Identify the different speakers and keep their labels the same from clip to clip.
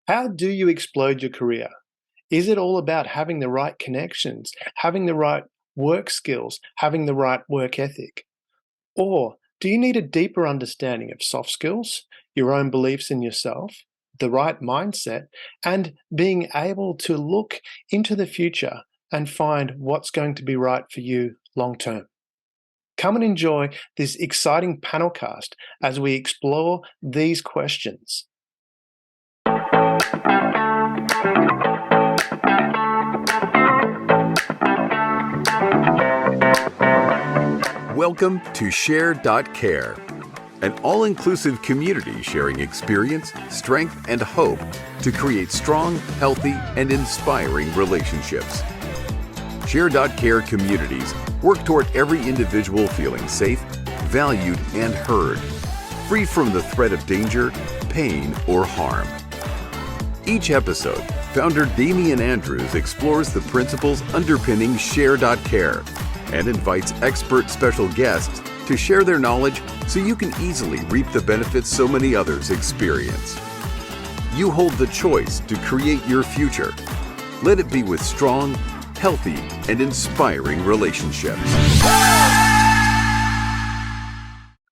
Speaker 1: How do you explode your career? Is it all about having the right connections, having the right work skills, having the right work ethic? Or do you need a deeper understanding of soft skills, your own beliefs in yourself, the right mindset, and being able to look into the future and find what's going to be right for you long term? Come and enjoy this exciting panelcast as we explore these questions.
Speaker 2: Welcome to Share.care, an all-inclusive community sharing experience, strength, and hope to create strong, healthy, and inspiring relationships. Share.care communities work toward every individual feeling safe, valued, and heard, free from the threat of danger, pain, or harm. Each episode, founder Damian Andrews explores the principles underpinning Share.care and invites expert special guests to share their knowledge so you can easily reap the benefits so many others experience. You hold the choice to create your future. Let it be with strong, healthy, and inspiring relationships.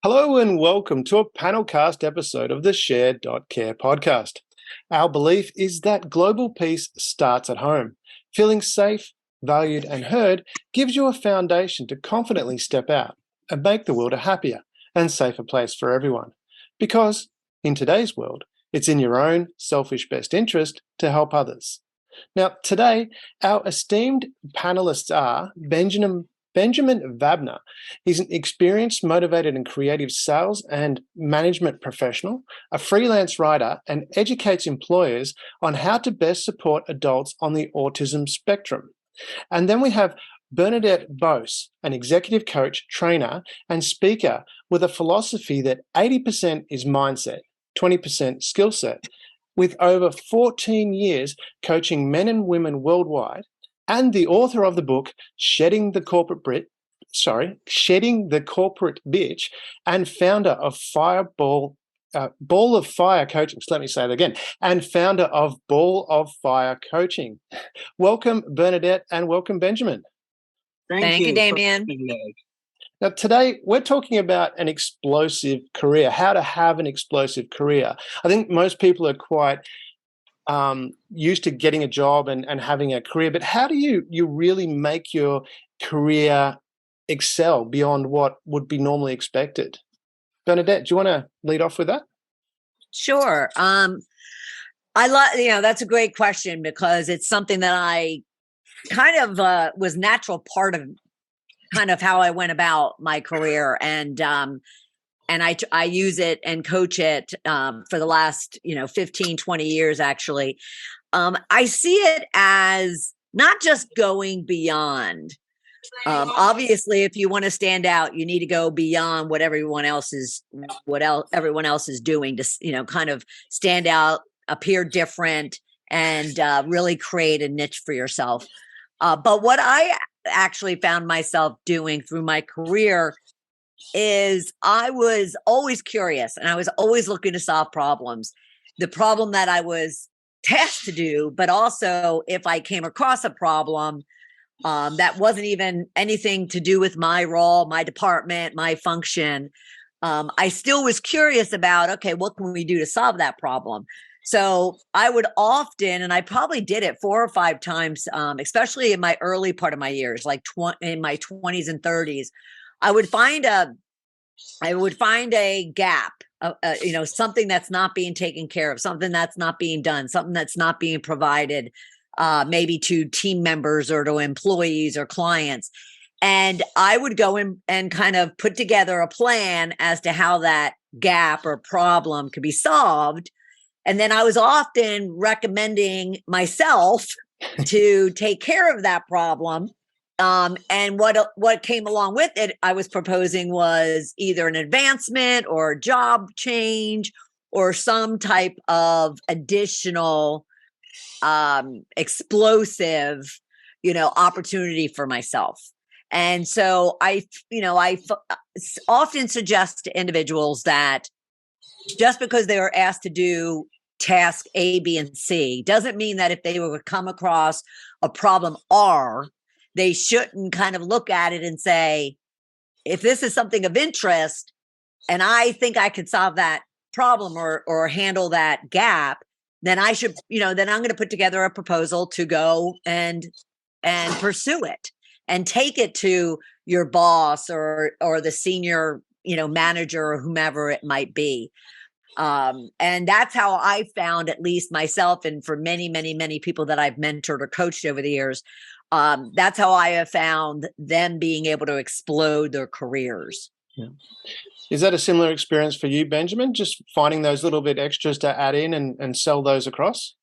Speaker 1: Hello and welcome to a panelcast episode of the Share.care podcast. Our belief is that global peace starts at home. Feeling safe, valued, and heard gives you a foundation to confidently step out and make the world a happier and safer place for everyone. Because in today's world, it's in your own selfish best interest to help others. Now, today, our esteemed panelists are Benjamin Vabner. He's an experienced, motivated, and creative sales and management professional, a freelance writer, and educates employers on how to best support adults on the autism spectrum. And then we have Bernadette Boas, an executive coach, trainer, and speaker with a philosophy that 80% is mindset, 20% skill set, with over 14 years coaching men and women worldwide, and the author of the book Shedding the Corporate Bitch, and founder of Ball of Fire Coaching. So let me say that again. And founder of Ball of Fire Coaching. Welcome, Bernadette, and welcome, Benjamin.
Speaker 3: Thank you, Damian.
Speaker 1: Now, today we're talking about an explosive career, how to have an explosive career. I think most people are quite used to getting a job and having a career, but how do you really make your career excel beyond what would be normally expected? Bernadette, do you want to lead off with that?
Speaker 3: Sure. I love, that's a great question because it's something that I kind of was natural part of kind of how I went about my career. And I use it and coach it for the last, 15, 20 years, actually. I see it as not just going beyond. Obviously, if you want to stand out, you need to go beyond what everyone else is doing to, kind of stand out, appear different, and really create a niche for yourself. But what I actually found myself doing through my career is I was always curious and I was always looking to solve problems. The problem that I was tasked to do, but also if I came across a problem that wasn't even anything to do with my role, my department, my function, I still was curious about, okay, what can we do to solve that problem? So I would often, and I probably did it 4 or 5 times, especially in my early part of my years, like in my 20s and 30s, I would find a gap, something that's not being taken care of, something that's not being done, something that's not being provided, maybe to team members or to employees or clients. And I would go in and kind of put together a plan as to how that gap or problem could be solved. And then I was often recommending myself to take care of that problem. And what came along with it, I was proposing was either an advancement or a job change or some type of additional explosive, opportunity for myself. And so I often suggest to individuals that just because they are asked to do task A, B, and C. Doesn't mean that if they were to come across a problem R, they shouldn't kind of look at it and say, if this is something of interest and I think I could solve that problem or handle that gap, then I should, then I'm going to put together a proposal to go and pursue it and take it to your boss or the senior, manager or whomever it might be. And that's how I found, at least myself, and for many, many, many people that I've mentored or coached over the years, that's how I have found them being able to explode their careers.
Speaker 1: Yeah. Is that a similar experience for you, Benjamin? Just finding those little bit extras to add in and sell those across?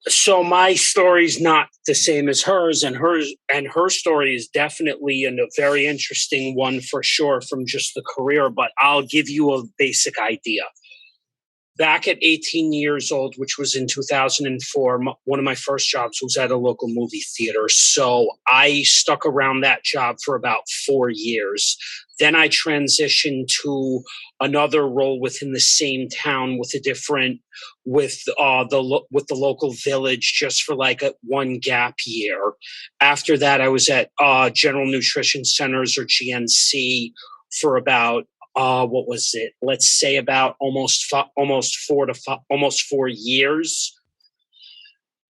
Speaker 4: So my story's not the same as hers, and her story is definitely a very interesting one for sure from just the career, but I'll give you a basic idea. Back at 18 years old, which was in 2004, one of my first jobs was at a local movie theater. So I stuck around that job for about 4 years. Then I transitioned to another role within the same town with the local village, just for like one gap year. After that, I was at General Nutrition Centers, or GNC, for about what was it? Let's say about almost 4 years.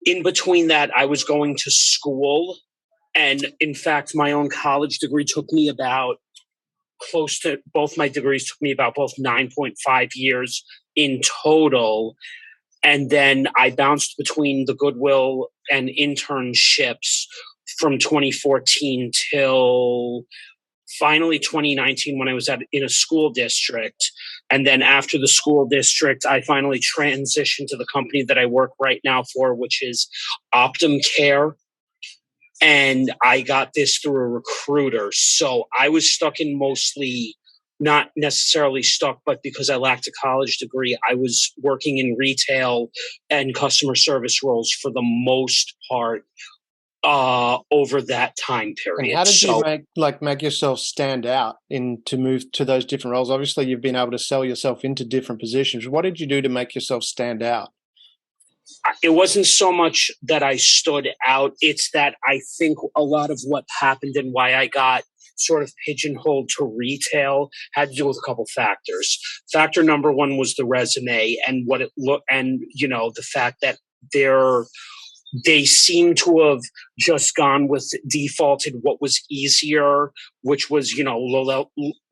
Speaker 4: In between that, I was going to school, and in fact, my own college degree took me about both my degrees took me about 9.5 years in total. And then I bounced between the Goodwill and internships from 2014 till finally 2019, when I was in a school district. And then after the school district, I finally transitioned to the company that I work right now for, which is Optum Care. And I got this through a recruiter. So I was stuck in mostly, not necessarily stuck, but because I lacked a college degree, I was working in retail and customer service roles for the most part over that time period.
Speaker 1: And how did you make yourself stand out to move to those different roles? Obviously, you've been able to sell yourself into different positions. What did you do to make yourself stand out?
Speaker 4: It wasn't so much that I stood out. It's that I think a lot of what happened and why I got sort of pigeonholed to retail had to do with a couple factors. Factor number one was the resume and what it looked, and the fact that they seem to have just gone with defaulted what was easier, which was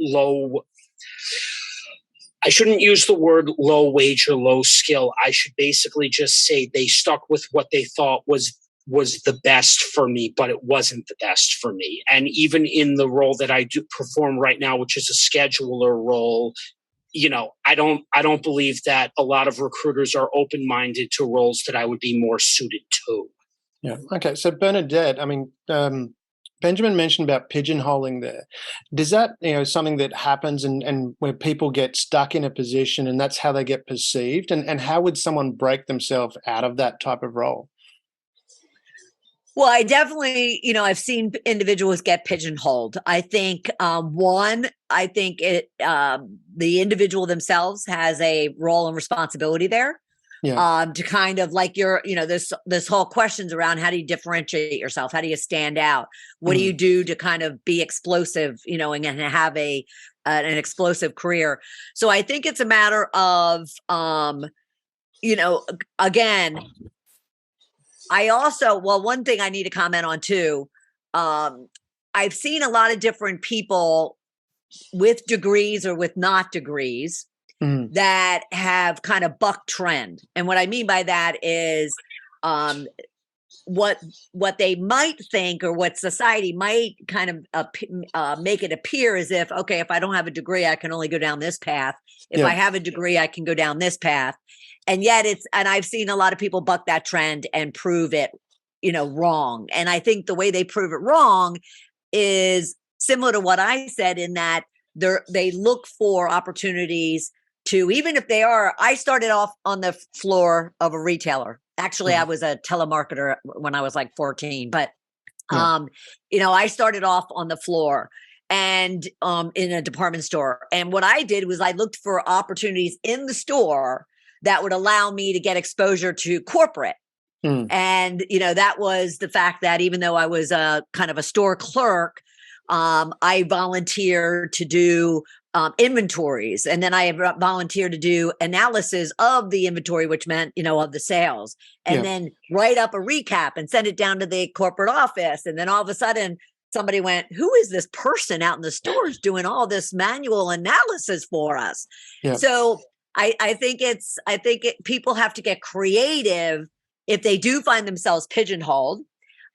Speaker 4: low. I shouldn't use the word low wage or low skill. I should basically just say they stuck with what they thought was the best for me, but it wasn't the best for me. And even in the role that I do perform right now, which is a scheduler role, I don't believe that a lot of recruiters are open-minded to roles that I would be more suited to.
Speaker 1: Yeah. Okay. So Bernadette, Benjamin mentioned about pigeonholing there. Does that, something that happens and where people get stuck in a position and that's how they get perceived? And how would someone break themselves out of that type of role?
Speaker 3: Well, I definitely, I've seen individuals get pigeonholed. I think, the individual themselves has a role and responsibility there. Yeah. To kind of like this whole questions around how do you differentiate yourself? How do you stand out? What do you do to kind of be explosive, and have an explosive career? So I think it's a matter of, again, one thing I need to comment on too, I've seen a lot of different people with degrees or with not degrees that have kind of bucked trend. And what I mean by that is what they might think, or what society might kind of make it appear as if, okay, if I don't have a degree, I can only go down this path. If I have a degree, I can go down this path. And yet and I've seen a lot of people buck that trend and prove it, wrong. And I think the way they prove it wrong is similar to what I said, in that they look for opportunities to, even if I started off on the floor of a retailer. Actually, I was a telemarketer when I was like 14, but, I started off on the floor and in a department store. And what I did was I looked for opportunities in the store that would allow me to get exposure to corporate. And, that was the fact that even though I was a kind of a store clerk, I volunteered to do inventories. And then I volunteered to do analysis of the inventory, which meant, of the sales, and then write up a recap and send it down to the corporate office. And then all of a sudden somebody went, who is this person out in the stores doing all this manual analysis for us? So I think people have to get creative if they do find themselves pigeonholed.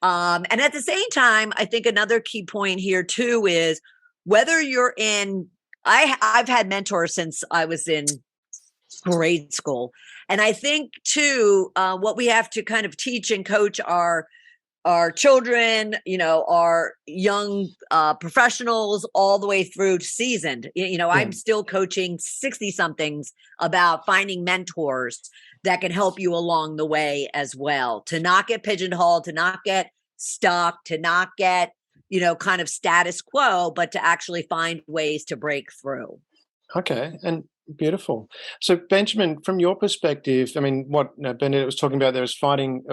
Speaker 3: And at the same time, I think another key point here too is whether you're in, I've had mentors since I was in grade school. And I think too, what we have to kind of teach and coach our children, our young professionals all the way through to seasoned. I'm still coaching 60 somethings about finding mentors that can help you along the way as well, to not get pigeonholed, to not get stuck, to not get, kind of status quo, but to actually find ways to break through.
Speaker 1: Okay. And beautiful. So Benjamin, from your perspective, I mean, what Bernadette was talking about there is finding,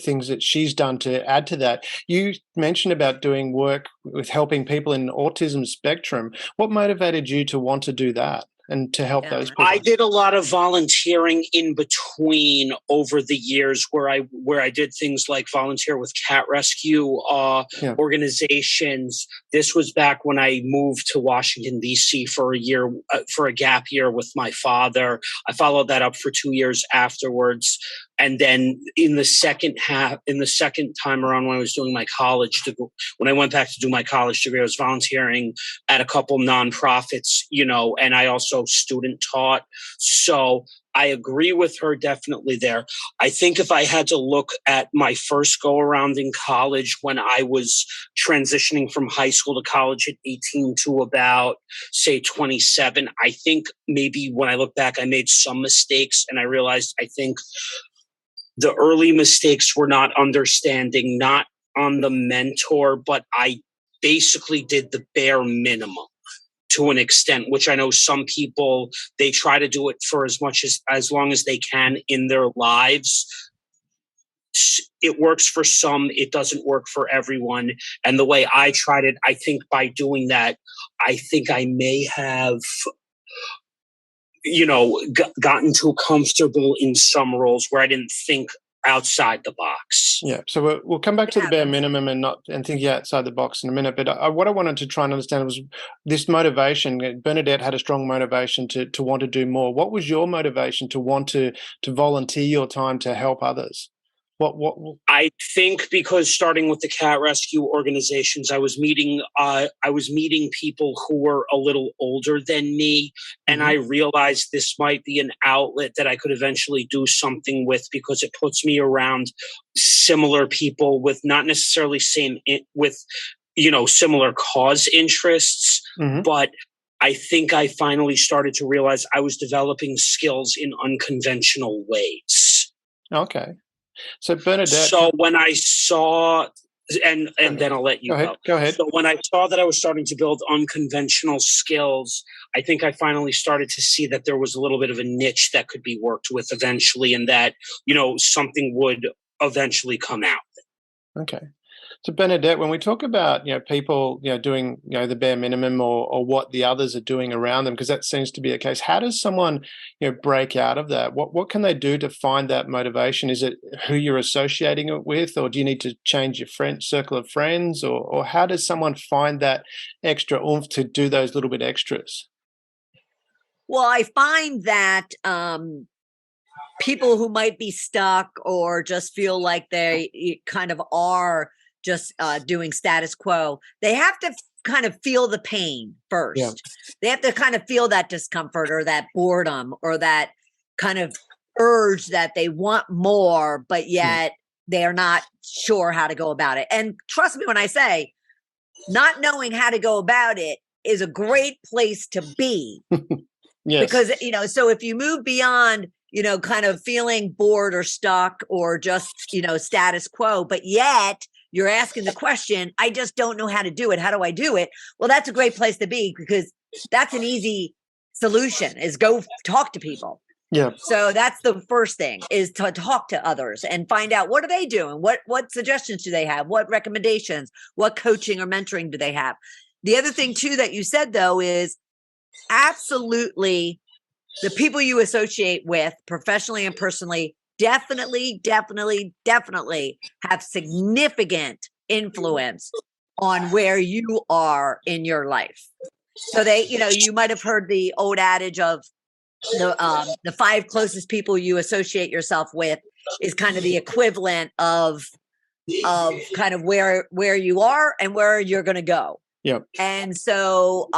Speaker 1: things that she's done to add to that. You mentioned about doing work with helping people in autism spectrum. What motivated you to want to do that and to help those people?
Speaker 4: I did a lot of volunteering in between over the years where I did things like volunteer with cat rescue organizations. This was back when I moved to Washington, D.C. for a year, for a gap year with my father. I followed that up for 2 years afterwards. And then in the second time around when I was doing my college degree, when I went back to do my college degree, I was volunteering at a couple nonprofits, and I also student taught. So I agree with her definitely there. I think if I had to look at my first go around in college when I was transitioning from high school to college at 18 to about, say, 27, I think maybe when I look back, I made some mistakes, and I realized I think the early mistakes were not understanding, not on the mentor, but I basically did the bare minimum to an extent, which I know some people, they try to do it for as long as they can in their lives. It works for some, it doesn't work for everyone. And the way I tried it, I think by doing that, I think I may have gotten too comfortable in some roles where I didn't think outside the box.
Speaker 1: Yeah. So we'll come back to the bare minimum and thinking outside the box in a minute. But what I wanted to try and understand was this motivation. Bernadette had a strong motivation to want to do more. What was your motivation to want to volunteer your time to help others? What?
Speaker 4: I think because starting with the cat rescue organizations, I was meeting people who were a little older than me, and I realized this might be an outlet that I could eventually do something with because it puts me around similar people with not necessarily similar cause interests, but I think I finally started to realize I was developing skills in unconventional ways.
Speaker 1: Okay. So Bernadette.
Speaker 4: So when I saw, and then I'll let you go.
Speaker 1: Go ahead.
Speaker 4: So when I saw that I was starting to build unconventional skills, I think I finally started to see that there was a little bit of a niche that could be worked with eventually, and that, something would eventually come out.
Speaker 1: Okay. So Bernadette, when we talk about people doing the bare minimum or what the others are doing around them, because that seems to be a case, how does someone break out of that? What can they do to find that motivation? Is it who you're associating it with, or do you need to change your circle of friends, or how does someone find that extra oomph to do those little bit extras?
Speaker 3: Well, I find that people who might be stuck or just feel like they kind of are just doing status quo, they have to kind of feel the pain first. Yeah. They have to kind of feel that discomfort or that boredom or that kind of urge that they want more, but yet they are not sure how to go about it. And trust me when I say, not knowing how to go about it is a great place to be.
Speaker 1: Yes.
Speaker 3: Because, so if you move beyond, kind of feeling bored or stuck or just, status quo, but yet you're asking the question, I just don't know how to do it. How do I do it? Well, that's a great place to be, because that's an easy solution, is go talk to people.
Speaker 1: Yeah.
Speaker 3: So that's the first thing, is to talk to others and find out, what are they doing? What suggestions do they have? What recommendations? What coaching or mentoring do they have? The other thing too that you said though is absolutely the people you associate with professionally and personally definitely have significant influence on where you are in your life. So you might have heard the old adage of the 5 closest people you associate yourself with is kind of the equivalent of kind of where you are and where you're going to go.
Speaker 1: Yep.
Speaker 3: And so,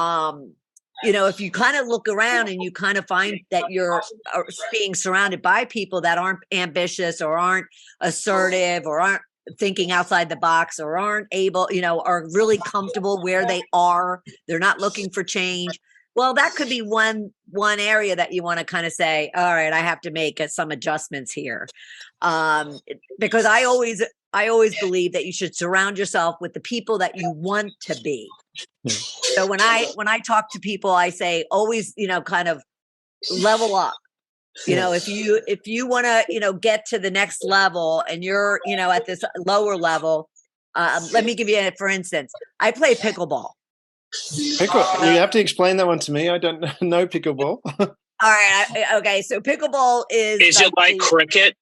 Speaker 3: if you kind of look around and you kind of find that you're being surrounded by people that aren't ambitious or aren't assertive or aren't thinking outside the box or aren't able, are really comfortable where they are, they're not looking for change. Well, that could be one area that you want to kind of say, all right, I have to make some adjustments here. Because I always believe that you should surround yourself with the people that you want to be. So when I talk to people, I say always, kind of level up. If you want to, get to the next level and you're, at this lower level, let me give you, for instance, I play pickleball.
Speaker 1: You have to explain that one to me. I don't know pickleball.
Speaker 3: All right. Okay. So pickleball is
Speaker 4: it like cricket?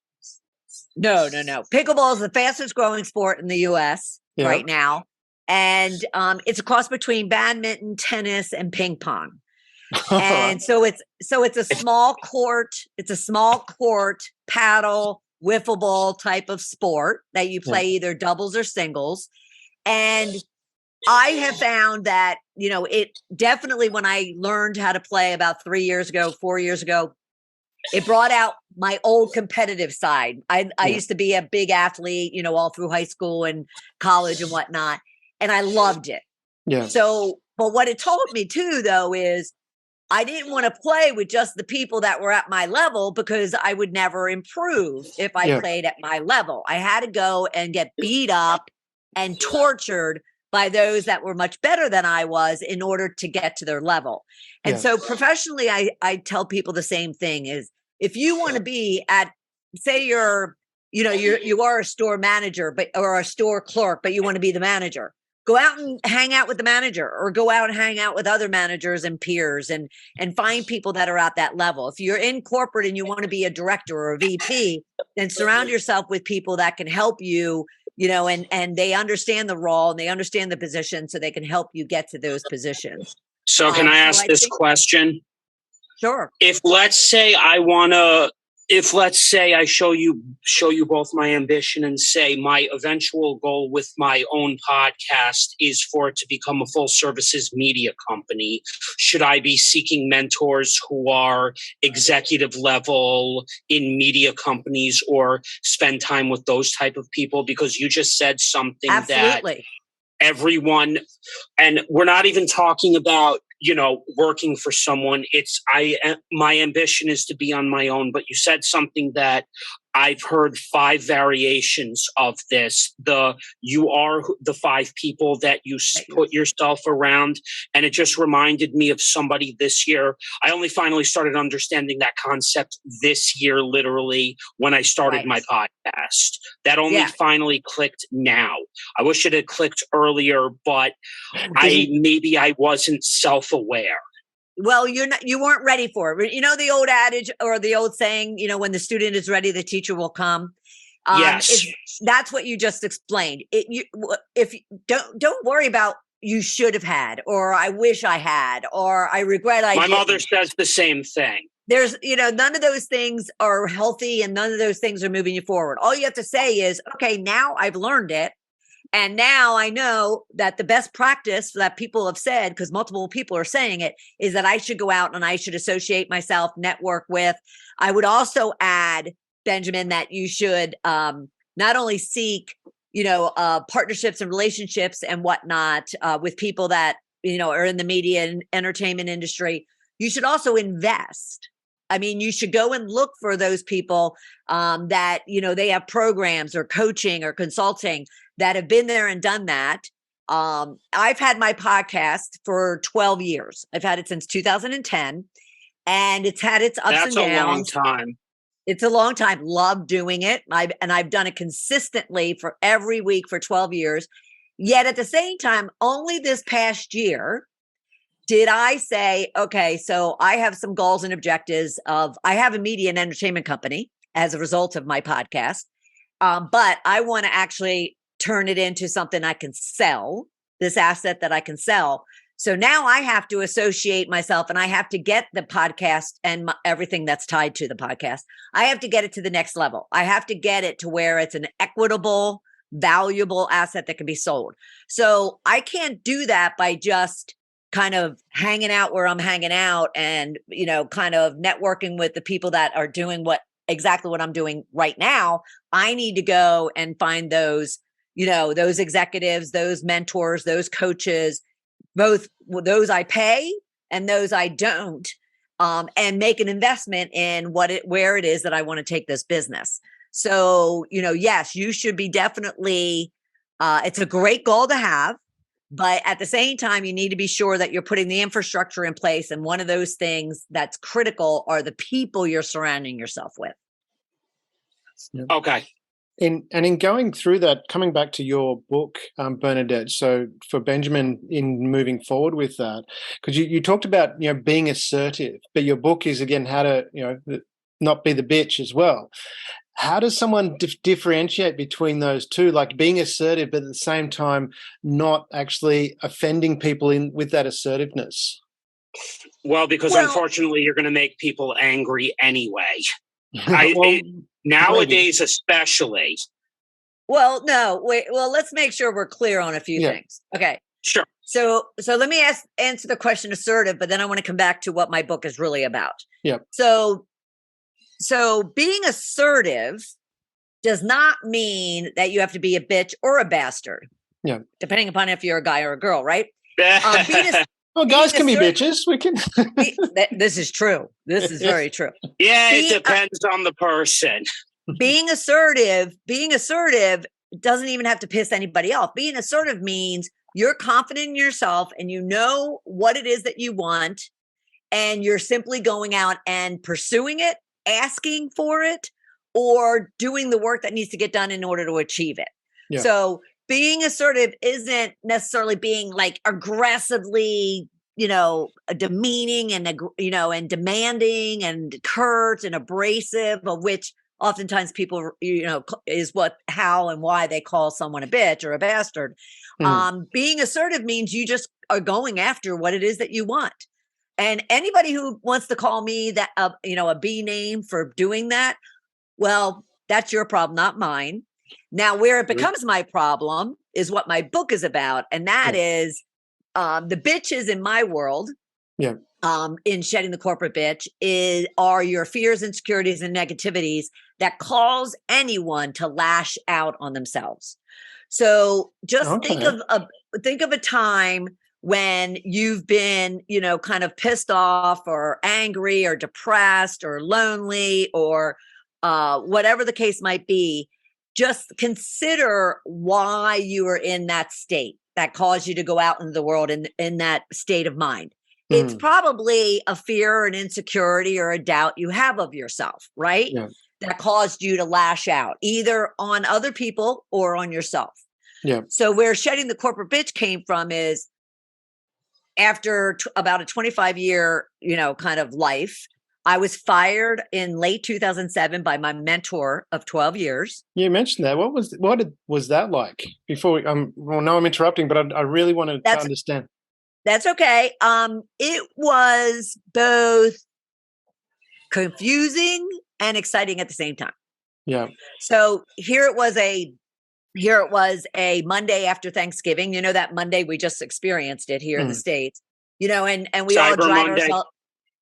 Speaker 3: No. Pickleball is the fastest growing sport in the US right now. And it's a cross between badminton, tennis, and ping pong. And so it's a small court. It's a small court paddle wiffle ball type of sport that you play either doubles or singles. And I have found that, it definitely, when I learned how to play about 4 years ago, it brought out my old competitive side. I used to be a big athlete, all through high school and college and whatnot. And I loved it.
Speaker 1: Yeah.
Speaker 3: So, but what it told me too, though, is I didn't want to play with just the people that were at my level because I would never improve if I played at my level. I had to go and get beat up and tortured by those that were much better than I was in order to get to their level. And so professionally, I tell people the same thing is, if you want to be at, say you are a store manager, or a store clerk, but you want to be the manager, go out and hang out with the manager, or go out and hang out with other managers and peers and find people that are at that level. If you're in corporate and you want to be a director or a VP, then surround yourself with people that can help you, and they understand the role and they understand the position, so they can help you get to those positions.
Speaker 4: So can I ask this question?
Speaker 3: Sure.
Speaker 4: If let's say I show you both my ambition and say my eventual goal with my own podcast is for it to become a full services media company, should I be seeking mentors who are executive level in media companies, or spend time with those type of people? Because you just said something that everyone, and we're not even talking about, working for someone. My ambition is to be on my own, but you said something that I've heard 5 variations of this. You are the 5 people that you put yourself around. And it just reminded me of somebody this year. I only finally started understanding that concept this year, literally, when I started my podcast. That finally clicked now. I wish it had clicked earlier, but maybe I wasn't self-aware.
Speaker 3: Well, you weren't ready for it. The old adage or the old saying, when the student is ready, the teacher will come.
Speaker 4: Yes.
Speaker 3: That's what you just explained. Don't worry about you should have had, or I wish I had, or I regret I didn't.
Speaker 4: My mother says the same thing.
Speaker 3: There's, none of those things are healthy and none of those things are moving you forward. All you have to say is, okay, now I've learned it. And now I know that the best practice that people have said, because multiple people are saying it, is that I should go out and I should associate myself, network with. I would also add, Benjamin, that you should not only seek, partnerships and relationships and whatnot with people that, are in the media and entertainment industry. You should also invest. I mean, you should go and look for those people that, they have programs or coaching or consulting that have been there and done that. I've had my podcast for 12 years. I've had it since 2010. and it's had its ups
Speaker 4: That's
Speaker 3: and
Speaker 4: a long
Speaker 3: downs.
Speaker 4: time.
Speaker 3: It's a long time. Love doing it. I've done it consistently for every week for 12 years. Yet at the same time, only this past year did I say, okay, so I have some goals and objectives I have a media and entertainment company as a result of my podcast. But I want to actually turn it into something I can sell, this asset that I can sell. So now I have to associate myself, and I have to get the podcast and everything that's tied to the podcast. I have to get it to the next level. I have to get it to where it's an equitable, valuable asset that can be sold. So I can't do that by just kind of hanging out where I'm hanging out and, kind of networking with the people that are doing exactly what I'm doing right now. I need to go and find those, those executives, those mentors, those coaches, both those I pay and those I don't, and make an investment in where it is that I want to take this business. So, yes, you should be definitely, it's a great goal to have, but at the same time, you need to be sure that you're putting the infrastructure in place. And one of those things that's critical are the people you're surrounding yourself with.
Speaker 4: Okay.
Speaker 1: In going through that, coming back to your book, Bernadette, so for Benjamin in moving forward with that, because you talked about, being assertive, but your book is, again, how to, not be the bitch as well. How does someone differentiate between those two, like being assertive, but at the same time not actually offending people with that assertiveness?
Speaker 4: Well, because unfortunately, you're going to make people angry anyway. Nowadays, especially.
Speaker 3: Well, no, wait. Well, let's make sure we're clear on a few things. Okay.
Speaker 4: Sure.
Speaker 3: So let me answer the question assertive, but then I want to come back to what my book is really about.
Speaker 1: Yeah.
Speaker 3: So being assertive does not mean that you have to be a bitch or a bastard.
Speaker 1: Yeah.
Speaker 3: Depending upon if you're a guy or a girl, right?
Speaker 1: Guys can be bitches. We can.
Speaker 3: This is true. This is very true.
Speaker 4: Yeah, it depends on the person.
Speaker 3: Being assertive doesn't even have to piss anybody off. Being assertive means you're confident in yourself and you know what it is that you want, and you're simply going out and pursuing it, asking for it, or doing the work that needs to get done in order to achieve it. Yeah. So being assertive isn't necessarily being like aggressively, demeaning and, and demanding and curt and abrasive, of which oftentimes people, is how and why they call someone a bitch or a bastard. Being assertive means you just are going after what it is that you want. And anybody who wants to call me that, a B name for doing that, well, that's your problem, not mine. Now, where it becomes my problem is what my book is about. And that is the bitches in my world, in Shedding the Corporate Bitch, are your fears, insecurities, and negativities that cause anyone to lash out on themselves. So just think of a time when you've been, kind of pissed off or angry or depressed or lonely or whatever the case might be. Just consider why you are in that state that caused you to go out into the world in that state of mind. It's probably a fear or an insecurity or a doubt you have of yourself, right? Yeah. That caused you to lash out either on other people or on yourself. Yeah. So where Shedding the Corporate Bitch came from is after about a 25-year, kind of life, I was fired in late 2007 by my mentor of 12 years. You
Speaker 1: mentioned that. What was that like? Before now I'm interrupting, but I really wanted to understand.
Speaker 3: That's okay. It was both confusing and exciting at the same time. Yeah. So here it was a Monday after Thanksgiving. That Monday we just experienced it here in the States. And we all drag ourselves.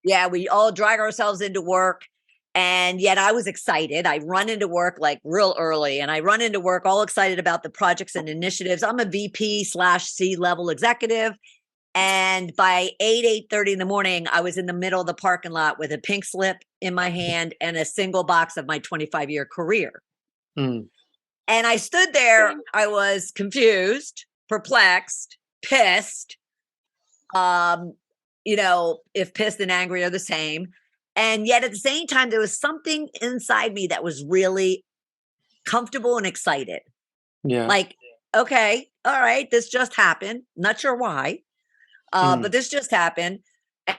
Speaker 3: Yeah, we all drag ourselves into work. And yet I was excited. I run into work like real early, and I run into work all excited about the projects and initiatives. I'm a VP/C-level executive. And by 8:30 in the morning, I was in the middle of the parking lot with a pink slip in my hand and a single box of my 25-year career. And I stood there. I was confused, perplexed, pissed, if pissed and angry are the same. And yet at the same time, there was something inside me that was really comfortable and excited.
Speaker 1: Yeah.
Speaker 3: Like, okay, all right, this just happened. Not sure why, but this just happened.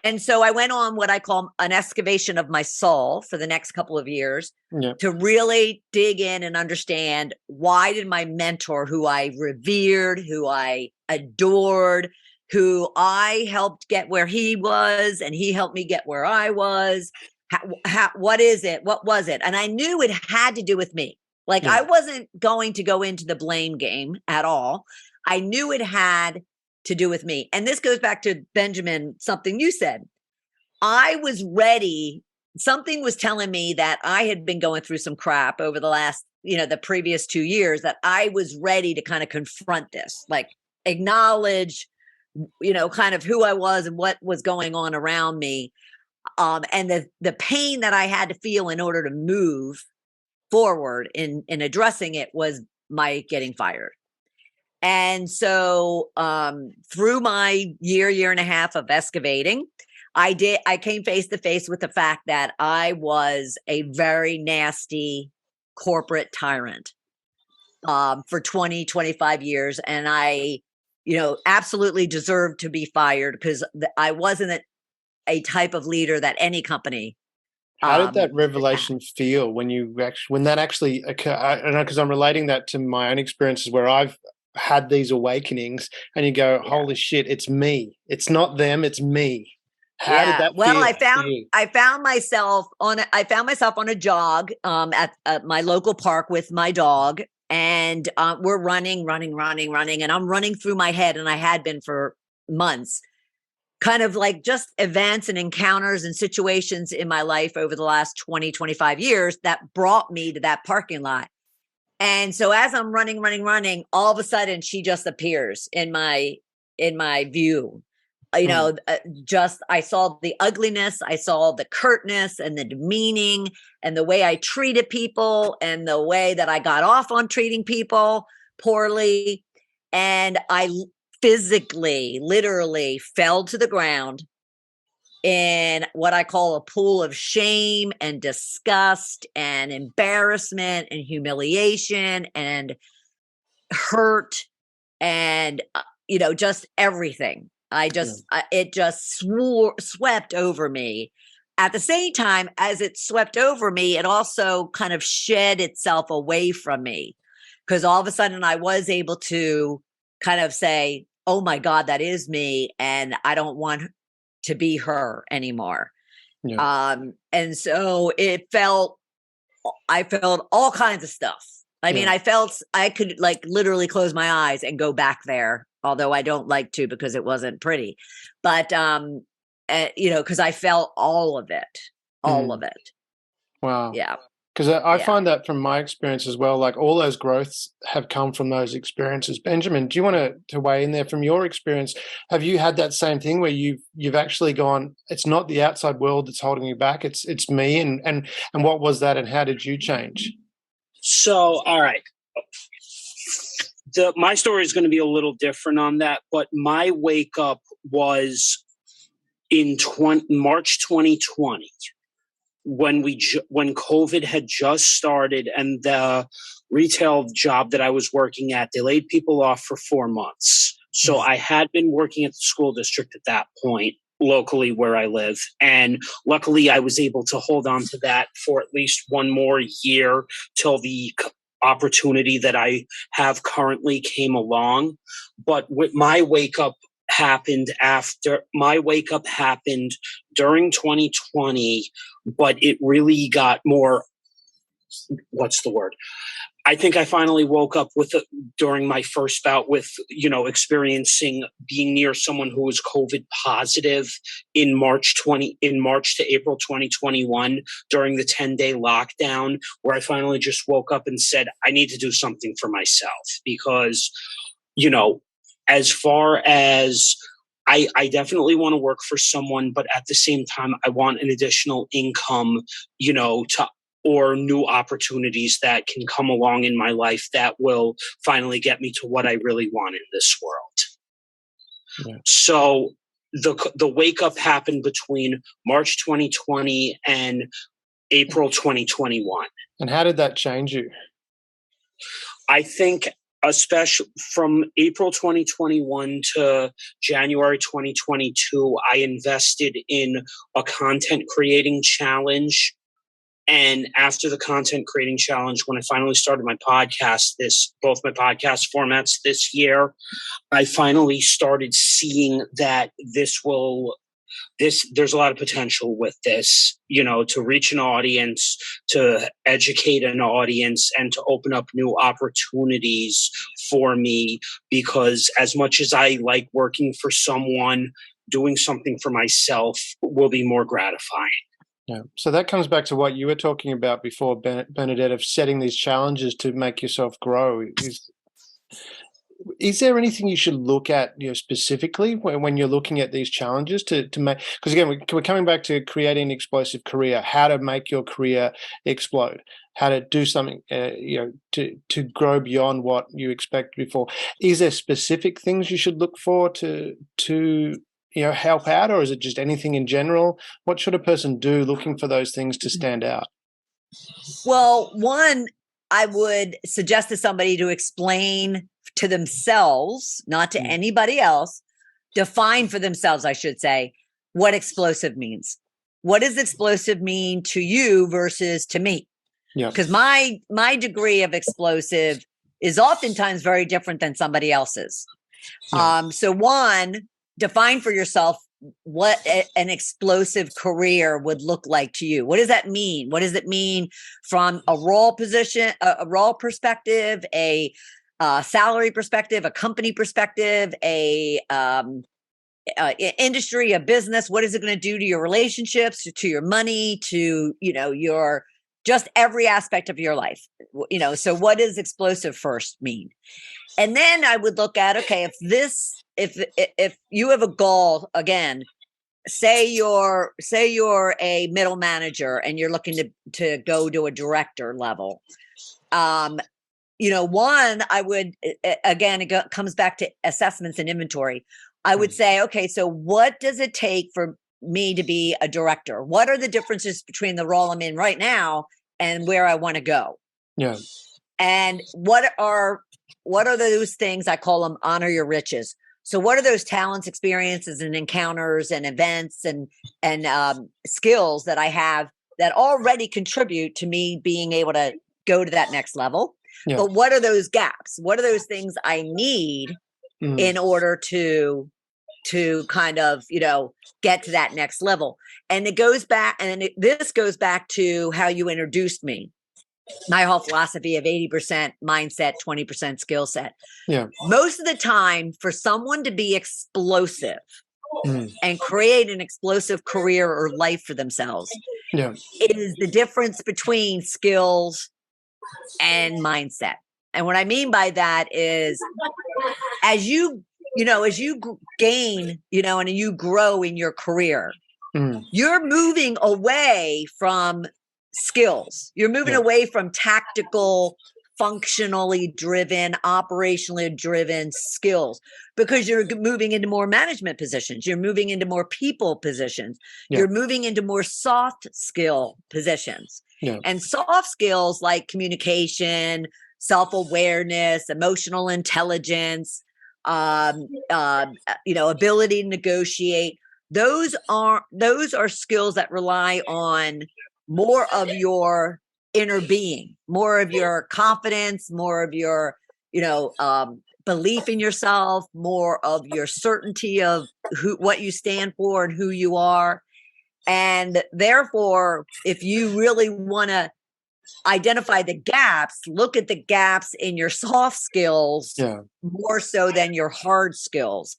Speaker 3: And so I went on what I call an excavation of my soul for the next couple of years to really dig in and understand, why did my mentor, who I revered, who I adored, who I helped get where he was, and he helped me get where I was. What is it? What was it? And I knew it had to do with me. Like, I wasn't going to go into the blame game at all. I knew it had to do with me. And this goes back to Benjamin, something you said. I was ready. Something was telling me that I had been going through some crap over the last, the previous 2 years, that I was ready to kind of confront this, like acknowledge, kind of who I was and what was going on around me. And the pain that I had to feel in order to move forward in addressing it was my getting fired. And so through my year and a half of excavating, I came face to face with the fact that I was a very nasty corporate tyrant for 20, 25 years. And I, absolutely deserved to be fired, because I wasn't a type of leader that any company.
Speaker 1: How did that revelation feel when that actually occurred? I know, because I'm relating that to my own experiences where I've had these awakenings, and you go, holy shit, it's me. It's not them, it's me. How did that feel?
Speaker 3: I found myself on a jog at my local park with my dog, and we're running, and I'm running through my head, and I had been for months, kind of like just events and encounters and situations in my life over the last 20, 25 years that brought me to that parking lot. And so as I'm running, all of a sudden she just appears in my view. I saw the ugliness, I saw the curtness and the demeaning and the way I treated people and the way that I got off on treating people poorly. And I physically, literally fell to the ground in what I call a pool of shame and disgust and embarrassment and humiliation and hurt and, just everything. It just swept over me. At the same time as it swept over me, it also kind of shed itself away from me, because all of a sudden I was able to kind of say, oh my God, that is me. And I don't want to be her anymore. Yeah. And so I felt all kinds of stuff. I mean, I felt I could like literally close my eyes and go back there, although I don't like to, because it wasn't pretty, but, because I felt all of it.
Speaker 1: Wow.
Speaker 3: Yeah.
Speaker 1: Because I find that from my experience as well, like all those growths have come from those experiences. Benjamin, do you want to weigh in there from your experience? Have you had that same thing where you've actually gone, it's not the outside world that's holding you back, it's me, and what was that, and how did you change?
Speaker 4: So, all right. My story is going to be a little different on that, but my wake up was in March 2020. When COVID had just started, and the retail job that I was working at, they laid people off for 4 months. So I had been working at the school district at that point, locally where I live. And luckily I was able to hold on to that for at least one more year till the opportunity that I have currently came along. But with my wake up happened during 2020, but it really got more, what's the word? I think I finally woke up during my first bout with, experiencing being near someone who was COVID positive in March to April 2021 during the 10-day lockdown, where I finally just woke up and said, I need to do something for myself, because, as far as I definitely want to work for someone, but at the same time, I want an additional income, or new opportunities that can come along in my life that will finally get me to what I really want in this world. Yeah. So the wake up happened between March 2020 and April 2021.
Speaker 1: And how did that change you?
Speaker 4: I think especially from April 2021 to January 2022, I invested in a content creating challenge. And after the content creating challenge, when I finally started my podcast, both my podcast formats this year, I finally started seeing that there's a lot of potential with this, to reach an audience, to educate an audience, and to open up new opportunities for me. Because as much as I like working for someone, doing something for myself will be more gratifying.
Speaker 1: Yeah. So that comes back to what you were talking about before, Bernadette, of setting these challenges to make yourself grow. Is there anything you should look at, specifically when you're looking at these challenges to make? Because again, we're coming back to creating an explosive career, how to make your career explode, how to do something, to grow beyond what you expected before. Is there specific things you should look for to help out, or is it just anything in general? What should a person do looking for those things to stand out?
Speaker 3: Well, one, I would suggest to somebody to explain to themselves, not to anybody else, define for themselves, I should say, what explosive means. What does explosive mean to you versus to me?
Speaker 1: Yeah.
Speaker 3: Because my degree of explosive is oftentimes very different than somebody else's.
Speaker 1: Yeah.
Speaker 3: So one, define for yourself what an explosive career would look like to you. What does that mean? What does it mean from a role position, a role perspective, a salary perspective, a company perspective, a industry, a business? What is it going to do to your relationships, to your money, to your just every aspect of your life? So what does explosive first mean? And then I would look at, okay, if you have a goal, again, say you're a middle manager and you're looking to go to a director level. One, I would, again, it comes back to assessments and inventory. I would say, okay, so what does it take for me to be a director? What are the differences between the role I'm in right now and where I want to go?
Speaker 1: Yeah.
Speaker 3: And what are those things? I call them honor your riches. So what are those talents, experiences, and encounters and events and skills that I have that already contribute to me being able to go to that next level? Yeah. But what are those gaps? What are those things I need in order to kind of, get to that next level? And it goes back, this goes back to how you introduced me. My whole philosophy of 80% mindset, 20% skill set.
Speaker 1: Yeah.
Speaker 3: Most of the time, for someone to be explosive and create an explosive career or life for themselves, is the difference between skills and mindset. And what I mean by that is, as you gain, and you grow in your career, you're moving away from skills. You're moving away from tactical, functionally driven, operationally driven skills, because you're moving into more management positions. You're moving into more people positions. You're moving into more soft skill positions. And soft skills like communication, self-awareness, emotional intelligence, ability to negotiate. Those are skills that rely on more of your inner being, more of your confidence, more of your, belief in yourself, more of your certainty of what you stand for and who you are. And therefore, if you really want to identify the gaps, look at the gaps in your soft skills more so than your hard skills,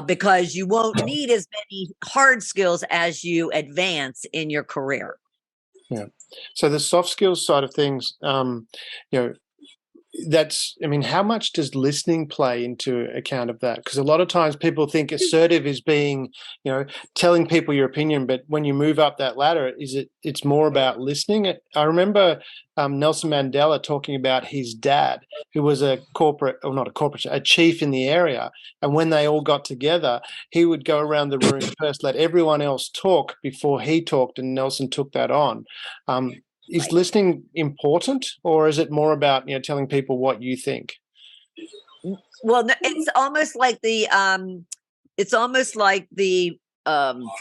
Speaker 3: because you won't need as many hard skills as you advance in your career.
Speaker 1: Yeah. So the soft skills side of things, how much does listening play into account of that? Because a lot of times people think assertive is being, telling people your opinion, but when you move up that ladder, it's more about listening. I remember Nelson Mandela talking about his dad, who was a chief in the area. And when they all got together, he would go around the room first, let everyone else talk before he talked, and Nelson took that on. Is listening important, or is it more about telling people what you think?
Speaker 3: Well, it's almost like the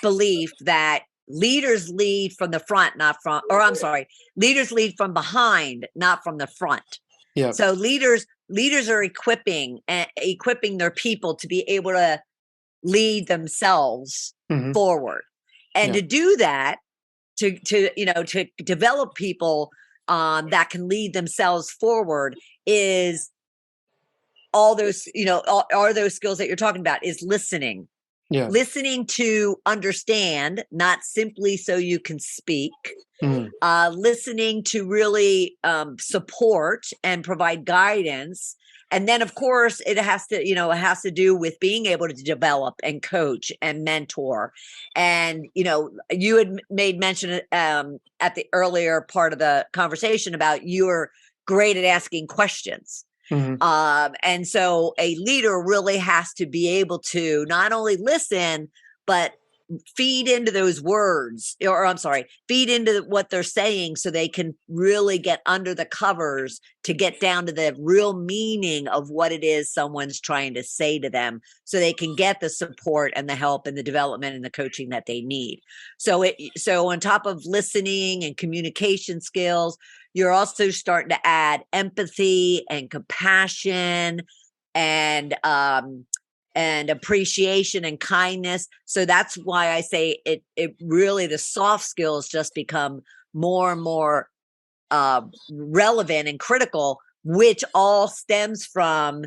Speaker 3: belief that leaders lead from the front, leaders lead from behind, not from the front.
Speaker 1: Yeah.
Speaker 3: So leaders are equipping their people to be able to lead themselves forward, and to do that, to develop people that can lead themselves forward is all those, are those skills that you're talking about, is listening.
Speaker 1: Yeah.
Speaker 3: Listening to understand, not simply so you can speak. Listening to really support and provide guidance. And then, of course, it has to do with being able to develop and coach and mentor. And, you had made mention at the earlier part of the conversation about you're great at asking questions. And so a leader really has to be able to not only listen, but feed into those words, feed into what they're saying, so they can really get under the covers to get down to the real meaning of what it is someone's trying to say to them, so they can get the support and the help and the development and the coaching that they need. So on top of listening and communication skills, you're also starting to add empathy and compassion and appreciation and kindness. So that's why I say it really, the soft skills just become more and more relevant and critical, which all stems from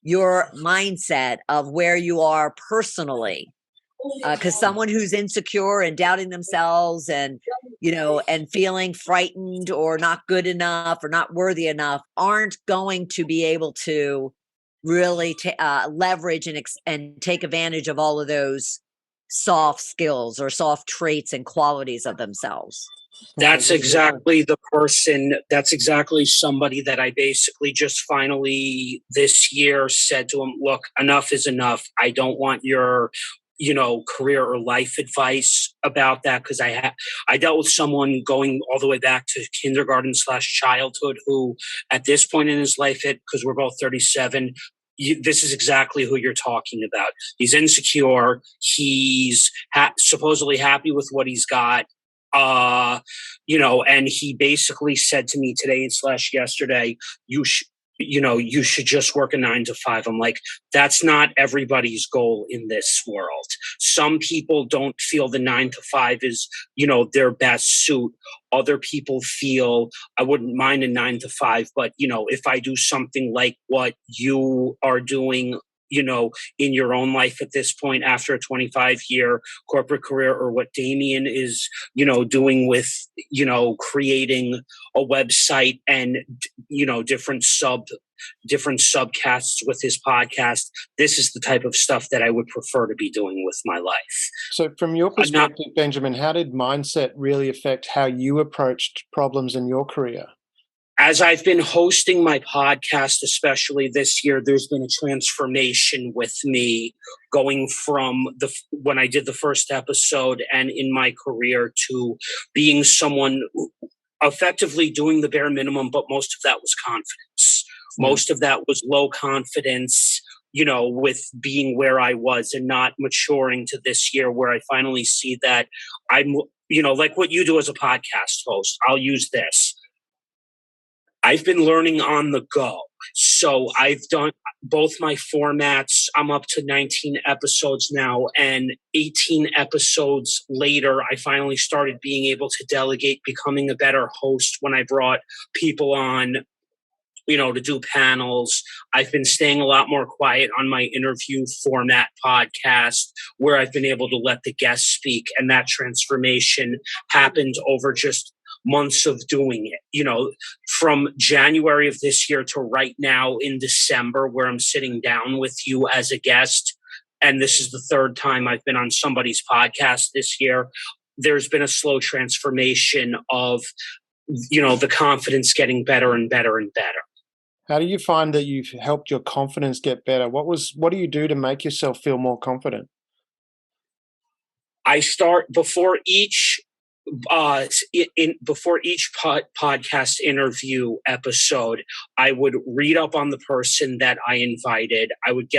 Speaker 3: your mindset of where you are personally. Because someone who's insecure and doubting themselves and, and feeling frightened or not good enough or not worthy enough aren't going to be able to really leverage and take advantage of all of those soft skills or soft traits and qualities of themselves.
Speaker 4: That's exactly the person. That's exactly somebody that I basically just finally this year said to him, look, enough is enough. I don't want your career or life advice about that, because I dealt with someone going all the way back to kindergarten/childhood who at this point in his life, because we're both 37, this is exactly who you're talking about. He's insecure. He's supposedly happy with what he's got. And he basically said to me today/yesterday, you should just work a 9 to 5. I'm like, that's not everybody's goal in this world. Some people don't feel the 9 to 5 is, their best suit. Other people feel I wouldn't mind a 9 to 5, but, if I do something like what you are doing, in your own life at this point after a 25-year corporate career, or what Damien is, doing with, creating a website and, different subcasts with his podcast. This is the type of stuff that I would prefer to be doing with my life.
Speaker 1: So from your perspective, Benjamin, how did mindset really affect how you approached problems in your career?
Speaker 4: As I've been hosting my podcast, especially this year, there's been a transformation with me going from when I did the first episode and in my career to being someone effectively doing the bare minimum, but most of that was confidence. Most of that was low confidence, with being where I was and not maturing to this year where I finally see that I'm, like what you do as a podcast host. I'll use this. I've been learning on the go. So I've done both my formats. I'm up to 19 episodes now, and 18 episodes later, I finally started being able to delegate, becoming a better host when I brought people on, to do panels. I've been staying a lot more quiet on my interview format podcast, where I've been able to let the guests speak. And that transformation happened over just months of doing it. From January of this year to right now in December, where I'm sitting down with you as a guest, and this is the third time I've been on somebody's podcast this year, there's been a slow transformation of, the confidence getting better and better and better.
Speaker 1: How do you find that you've helped your confidence get better? What do you do to make yourself feel more confident?
Speaker 4: I start before each podcast interview episode, I would read up on the person that I invited. I would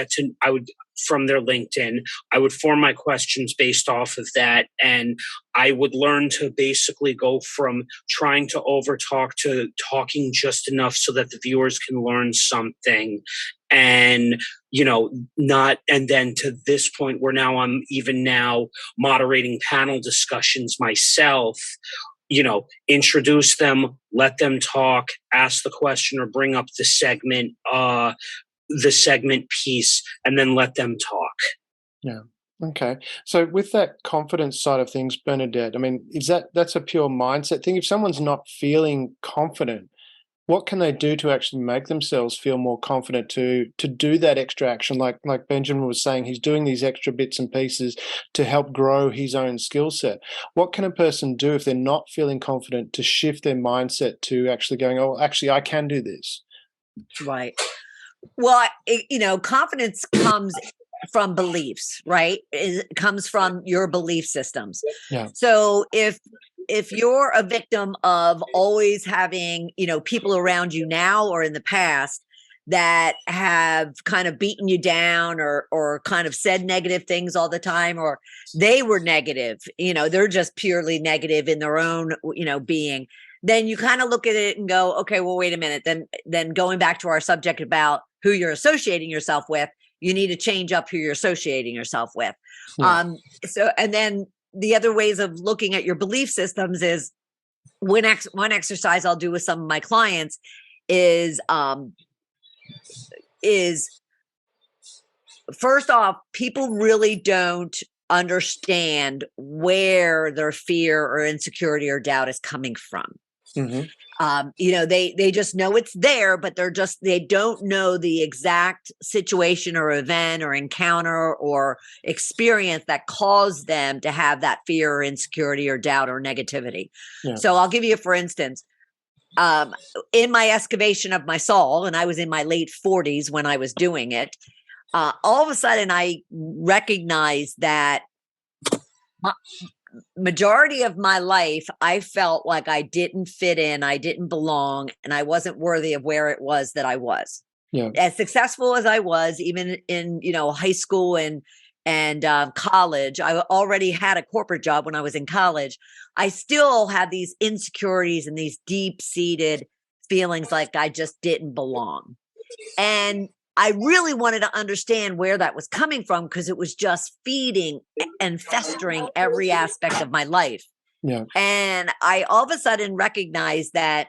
Speaker 4: from their LinkedIn, I would form my questions based off of that. And I would learn to basically go from trying to overtalk to talking just enough so that the viewers can learn something. And, and then to this point where now I'm even now moderating panel discussions myself, introduce them, let them talk, ask the question or bring up the segment piece, and then let them talk.
Speaker 1: Yeah. Okay. So with that confidence side of things, Bernadette, I mean, that's a pure mindset thing? If someone's not feeling confident, what can they do to actually make themselves feel more confident to do that extra action? Like Benjamin was saying, he's doing these extra bits and pieces to help grow his own skill set. What can a person do if they're not feeling confident to shift their mindset to actually going, oh, actually, I can do this?
Speaker 3: Right. Well, confidence comes from beliefs, right? It comes from your belief systems.
Speaker 1: Yeah.
Speaker 3: So if you're a victim of always having, people around you now or in the past that have kind of beaten you down or kind of said negative things all the time, or they were negative, they're just purely negative in their own, being, then you kind of look at it and go, okay, well, wait a minute. Then going back to our subject about who you're associating yourself with, you need to change up who you're associating yourself with.
Speaker 1: Yeah.
Speaker 3: And then the other ways of looking at your belief systems is one exercise I'll do with some of my clients is first off, people really don't understand where their fear or insecurity or doubt is coming from.
Speaker 1: Mm-hmm.
Speaker 3: They just know it's there, but they don't know the exact situation or event or encounter or experience that caused them to have that fear or insecurity or doubt or negativity.
Speaker 1: Yeah.
Speaker 3: So I'll give you, for instance, in my excavation of my soul, and I was in my late 40s when I was doing it, all of a sudden I recognized that majority of my life, I felt like I didn't fit in, I didn't belong, and I wasn't worthy of where it was that I was.
Speaker 1: Yeah.
Speaker 3: As successful as I was, even in high school and college, I already had a corporate job when I was in college. I still had these insecurities and these deep-seated feelings like I just didn't belong. And I really wanted to understand where that was coming from because it was just feeding and festering every aspect of my life.
Speaker 1: Yeah.
Speaker 3: And I all of a sudden recognized that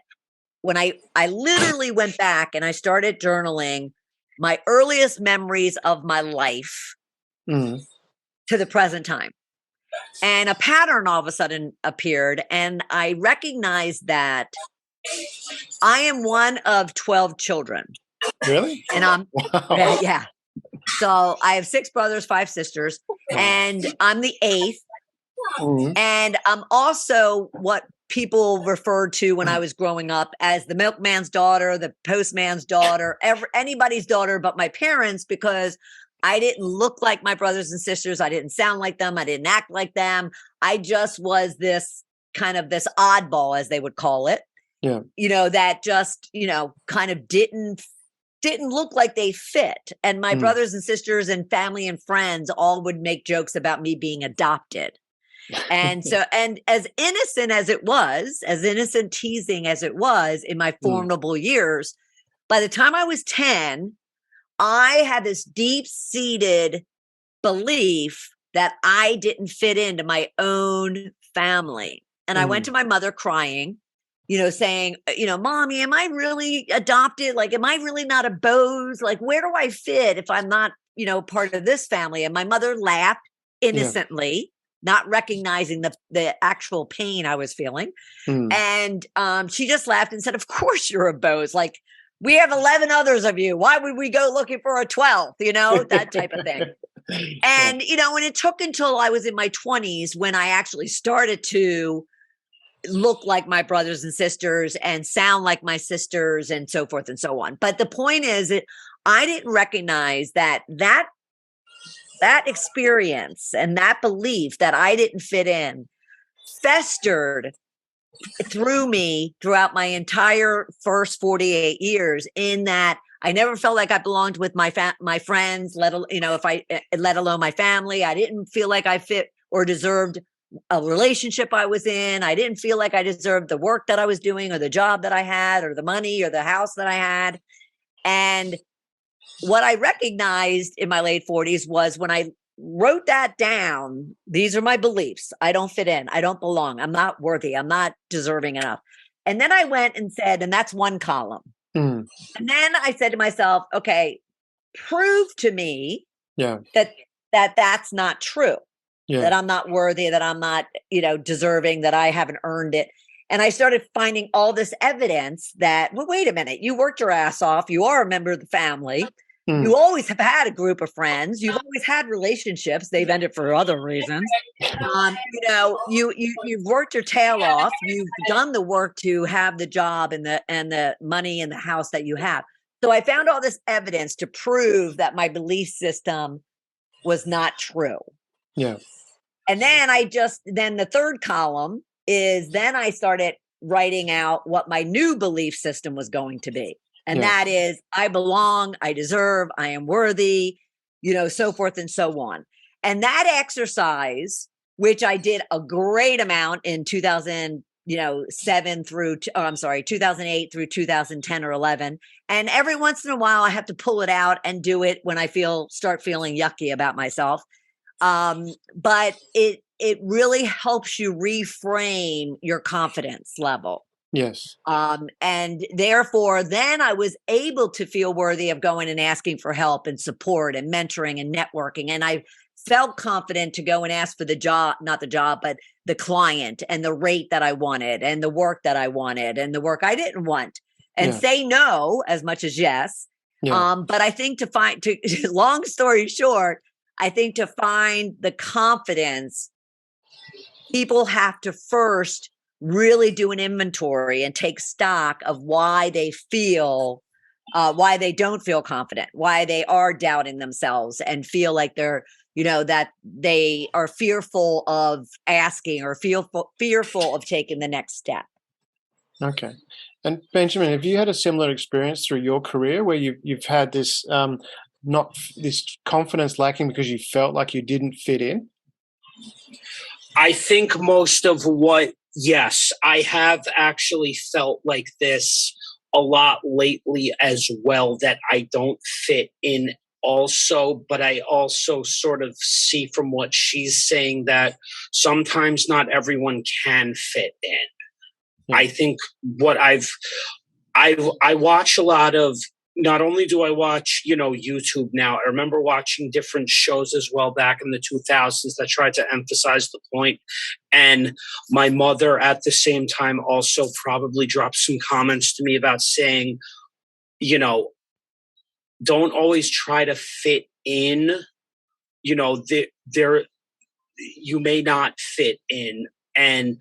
Speaker 3: when I literally went back and I started journaling my earliest memories of my life
Speaker 1: Mm-hmm.
Speaker 3: to the present time. And a pattern all of a sudden appeared. And I recognized that I am one of 12 children.
Speaker 1: Really?
Speaker 3: And
Speaker 1: Wow.
Speaker 3: yeah. So I have 6 brothers, 5 sisters, and I'm the 8th.
Speaker 1: Mm-hmm.
Speaker 3: And I'm also what people referred to when I was growing up as the milkman's daughter, the postman's daughter, anybody's daughter but my parents, because I didn't look like my brothers and sisters. I didn't sound like them. I didn't act like them. I just was this kind of this oddball, as they would call it.
Speaker 1: Yeah.
Speaker 3: That just, kind of didn't look like they fit. And my brothers and sisters and family and friends all would make jokes about me being adopted. And so, and as innocent as it was, as innocent teasing as it was in my formidable years, by the time I was 10, I had this deep-seated belief that I didn't fit into my own family. And I went to my mother crying, saying, Mommy, am I really adopted? Like, am I really not a Bose? Like, where do I fit if I'm not, part of this family? And my mother laughed innocently. not recognizing the actual pain I was feeling. And she just laughed and said, of course you're a Boas. Like, we have 11 others of you. Why would we go looking for a 12th? You know, that type of thing. And, you know, and it took until I was in my 20s when I actually started to look like my brothers and sisters and sound like my sisters and so forth and so on. But the point is that I didn't recognize that experience and that belief that I didn't fit in festered through me throughout my entire first 48 years, in that I never felt like I belonged with my friends, let alone my family. I didn't feel like I fit or deserved a relationship I was in. I didn't feel like I deserved the work that I was doing or the job that I had or the money or the house that I had. And what I recognized in my late 40s was when I wrote that down, these are my beliefs. I don't fit in. I don't belong. I'm not worthy. I'm not deserving enough. And then I went and said, and that's one column. And then I said to myself, okay, prove to me that that's not true, that I'm not worthy, that I'm not, deserving, that I haven't earned it. And I started finding all this evidence that, well, wait a minute, you worked your ass off. You are a member of the family. You always have had a group of friends. You've always had relationships. They've ended for other reasons. You've worked your tail off. You've done the work to have the job and the money and the house that you have. So I found all this evidence to prove that my belief system was not true. Yeah. And then the third column is then I started writing out what my new belief system was going to be. And that is, I belong, I deserve, I am worthy, so forth and so on. And that exercise, which I did a great amount in 2008 through 2010 or 11. And every once in a while, I have to pull it out and do it when I start feeling yucky about myself. But it really helps you reframe your confidence level. Yes. And therefore, then I was able to feel worthy of going and asking for help and support and mentoring and networking. And I felt confident to go and ask for the job, not the job, but the client and the rate that I wanted and the work that I wanted and the work I didn't want, and say no as much as yes. But I think long story short, I think to find the confidence, people have to first really do an inventory and take stock of why they don't feel confident, why they are doubting themselves and feel like they're, that they are fearful of asking or fearful of taking the next step. Okay. And Benjamin, have you had a similar experience through your career where you've had this, not this confidence lacking because you felt like you didn't fit in?
Speaker 4: I think yes, I have actually felt like this a lot lately as well, that I don't fit in also, but I also sort of see from what she's saying that sometimes not everyone can fit in. I think what I watch a lot of, not only do I watch, YouTube now, I remember watching different shows as well back in the 2000s that tried to emphasize the point. And my mother at the same time also probably dropped some comments to me about saying, don't always try to fit in, you may not fit in. And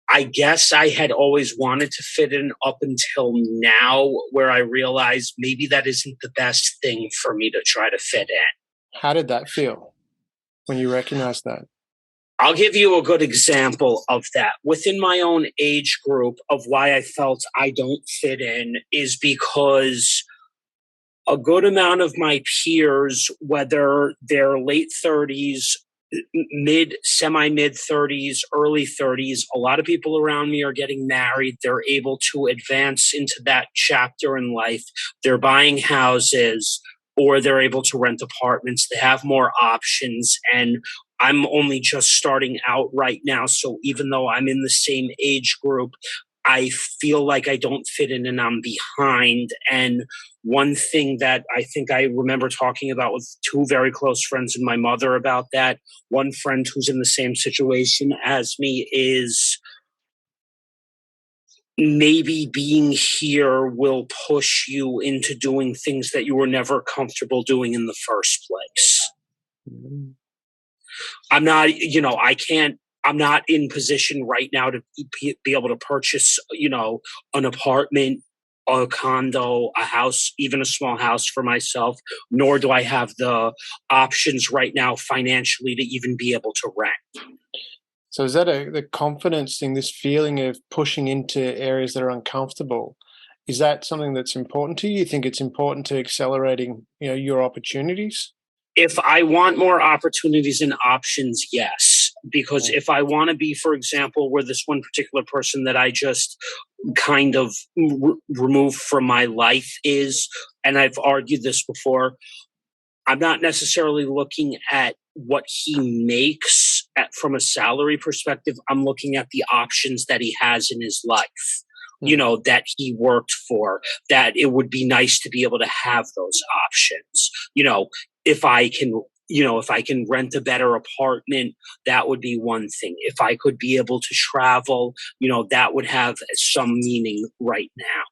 Speaker 4: I guess I had always wanted to fit in up until now, where I realized maybe that isn't the best thing for me to try to fit in.
Speaker 1: How did that feel when you recognized that?
Speaker 4: I'll give you a good example of that. Within my own age group, of why I felt I don't fit in is because a good amount of my peers, whether they're late 30s, semi-mid 30s, early 30s, a lot of people around me are getting married. They're able to advance into that chapter in life. They're buying houses, or they're able to rent apartments. They have more options. And I'm only just starting out right now. So even though I'm in the same age group, I feel like I don't fit in and I'm behind. And one thing that I think I remember talking about with two very close friends and my mother about that, one friend who's in the same situation as me, is maybe being here will push you into doing things that you were never comfortable doing in the first place. I'm not, I'm not in position right now to be able to purchase, an apartment, a condo, a house, even a small house for myself, nor do I have the options right now financially to even be able to rent.
Speaker 1: So is that the confidence thing, this feeling of pushing into areas that are uncomfortable? Is that something that's important to you? You think it's important to accelerating, your opportunities?
Speaker 4: If I want more opportunities and options, yes. Because if I want to be, for example, where this one particular person that I just kind of removed from my life is, and I've argued this before, I'm not necessarily looking at what he makes from a salary perspective. I'm looking at the options that he has in his life, that he worked for, that it would be nice to be able to have those options. If I can rent a better apartment, that would be one thing. If I could be able to travel, that would have some meaning right now.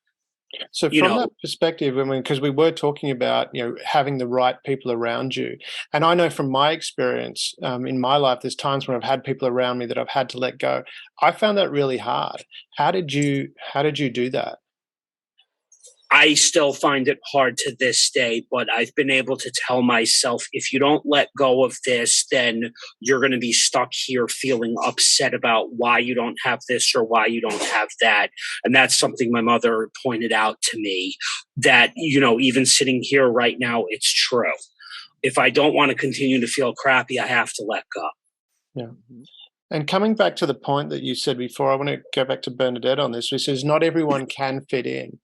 Speaker 1: So from that perspective, because we were talking about, having the right people around you, and I know from my experience in my life, there's times when I've had people around me that I've had to let go. I found that really hard. How did you do that?
Speaker 4: I still find it hard to this day, but I've been able to tell myself, if you don't let go of this, then you're going to be stuck here feeling upset about why you don't have this or why you don't have that. And that's something my mother pointed out to me, that, even sitting here right now, it's true. If I don't want to continue to feel crappy, I have to let go.
Speaker 1: Yeah. And coming back to the point that you said before, I want to go back to Bernadette on this, which is not everyone can fit in.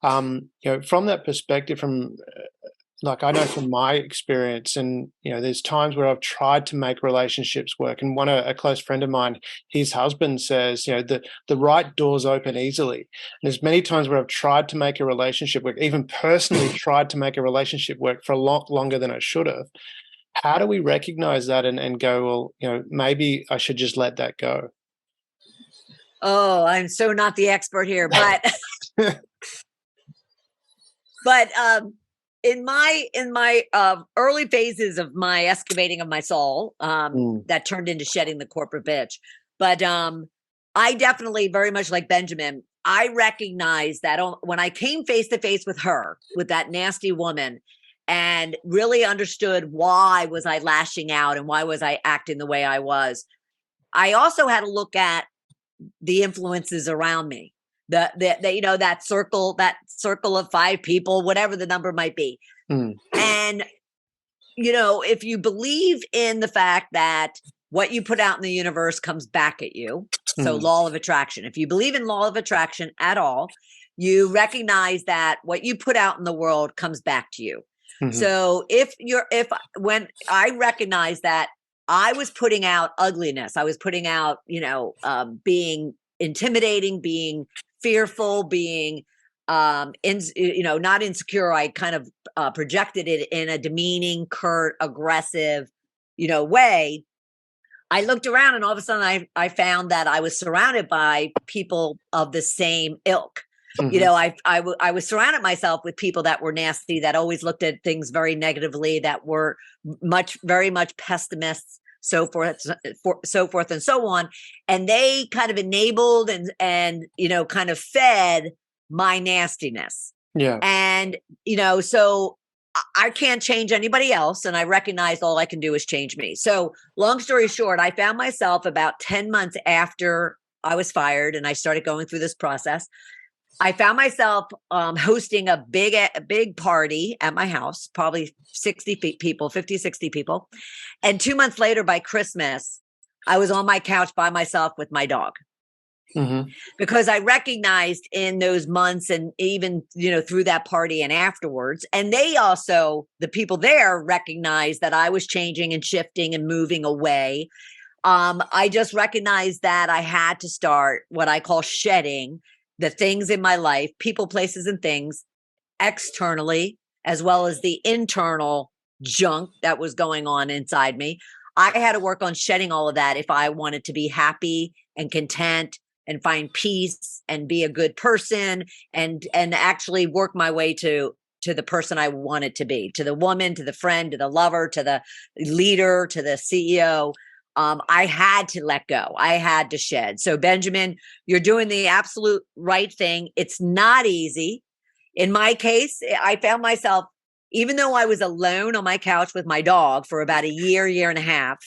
Speaker 1: From that perspective, I know from my experience, and there's times where I've tried to make relationships work. And a close friend of mine, his husband says, the right doors open easily. And there's many times where I've tried to make a relationship work, even personally tried to make a relationship work for a lot longer than I should have. How do we recognize that and go, well, maybe I should just let that go?
Speaker 3: Oh, I'm so not the expert here, but in my early phases of my excavating of my soul, that turned into shedding the corporate bitch. But I definitely, very much like Benjamin, I recognized that when I came face to face with her, with that nasty woman, and really understood why was I lashing out and why was I acting the way I was, I also had to look at the influences around me. That circle of 5 people, whatever the number might be. And, if you believe in the fact that what you put out in the universe comes back at you, so law of attraction, if you believe in law of attraction at all, you recognize that what you put out in the world comes back to you. So when I recognized that I was putting out ugliness, I was putting out, being intimidating, being fearful, being, not insecure. I kind of projected it in a demeaning, curt, aggressive, way. I looked around and all of a sudden I found that I was surrounded by people of the same ilk. I was surrounded myself with people that were nasty, that always looked at things very negatively, that were very much pessimists, so forth and so on. And they kind of enabled and kind of fed my nastiness.
Speaker 1: Yeah.
Speaker 3: And, so I can't change anybody else. And I recognize all I can do is change me. So long story short, I found myself about 10 months after I was fired and I started going through this process. I found myself hosting a big party at my house, probably 50, 60 people. And 2 months later, by Christmas, I was on my couch by myself with my dog. Because I recognized in those months and even, through that party and afterwards, and they also, the people there recognized that I was changing and shifting and moving away. I just recognized that I had to start what I call shedding the things in my life, people, places, and things externally, as well as the internal junk that was going on inside me. I had to work on shedding all of that if I wanted to be happy and content and find peace and be a good person and actually work my way to the person I wanted to be, to the woman, to the friend, to the lover, to the leader, to the CEO. I had to let go. I had to shed. So Benjamin, you're doing the absolute right thing. It's not easy. In my case, I found myself, even though I was alone on my couch with my dog for about a year and a half,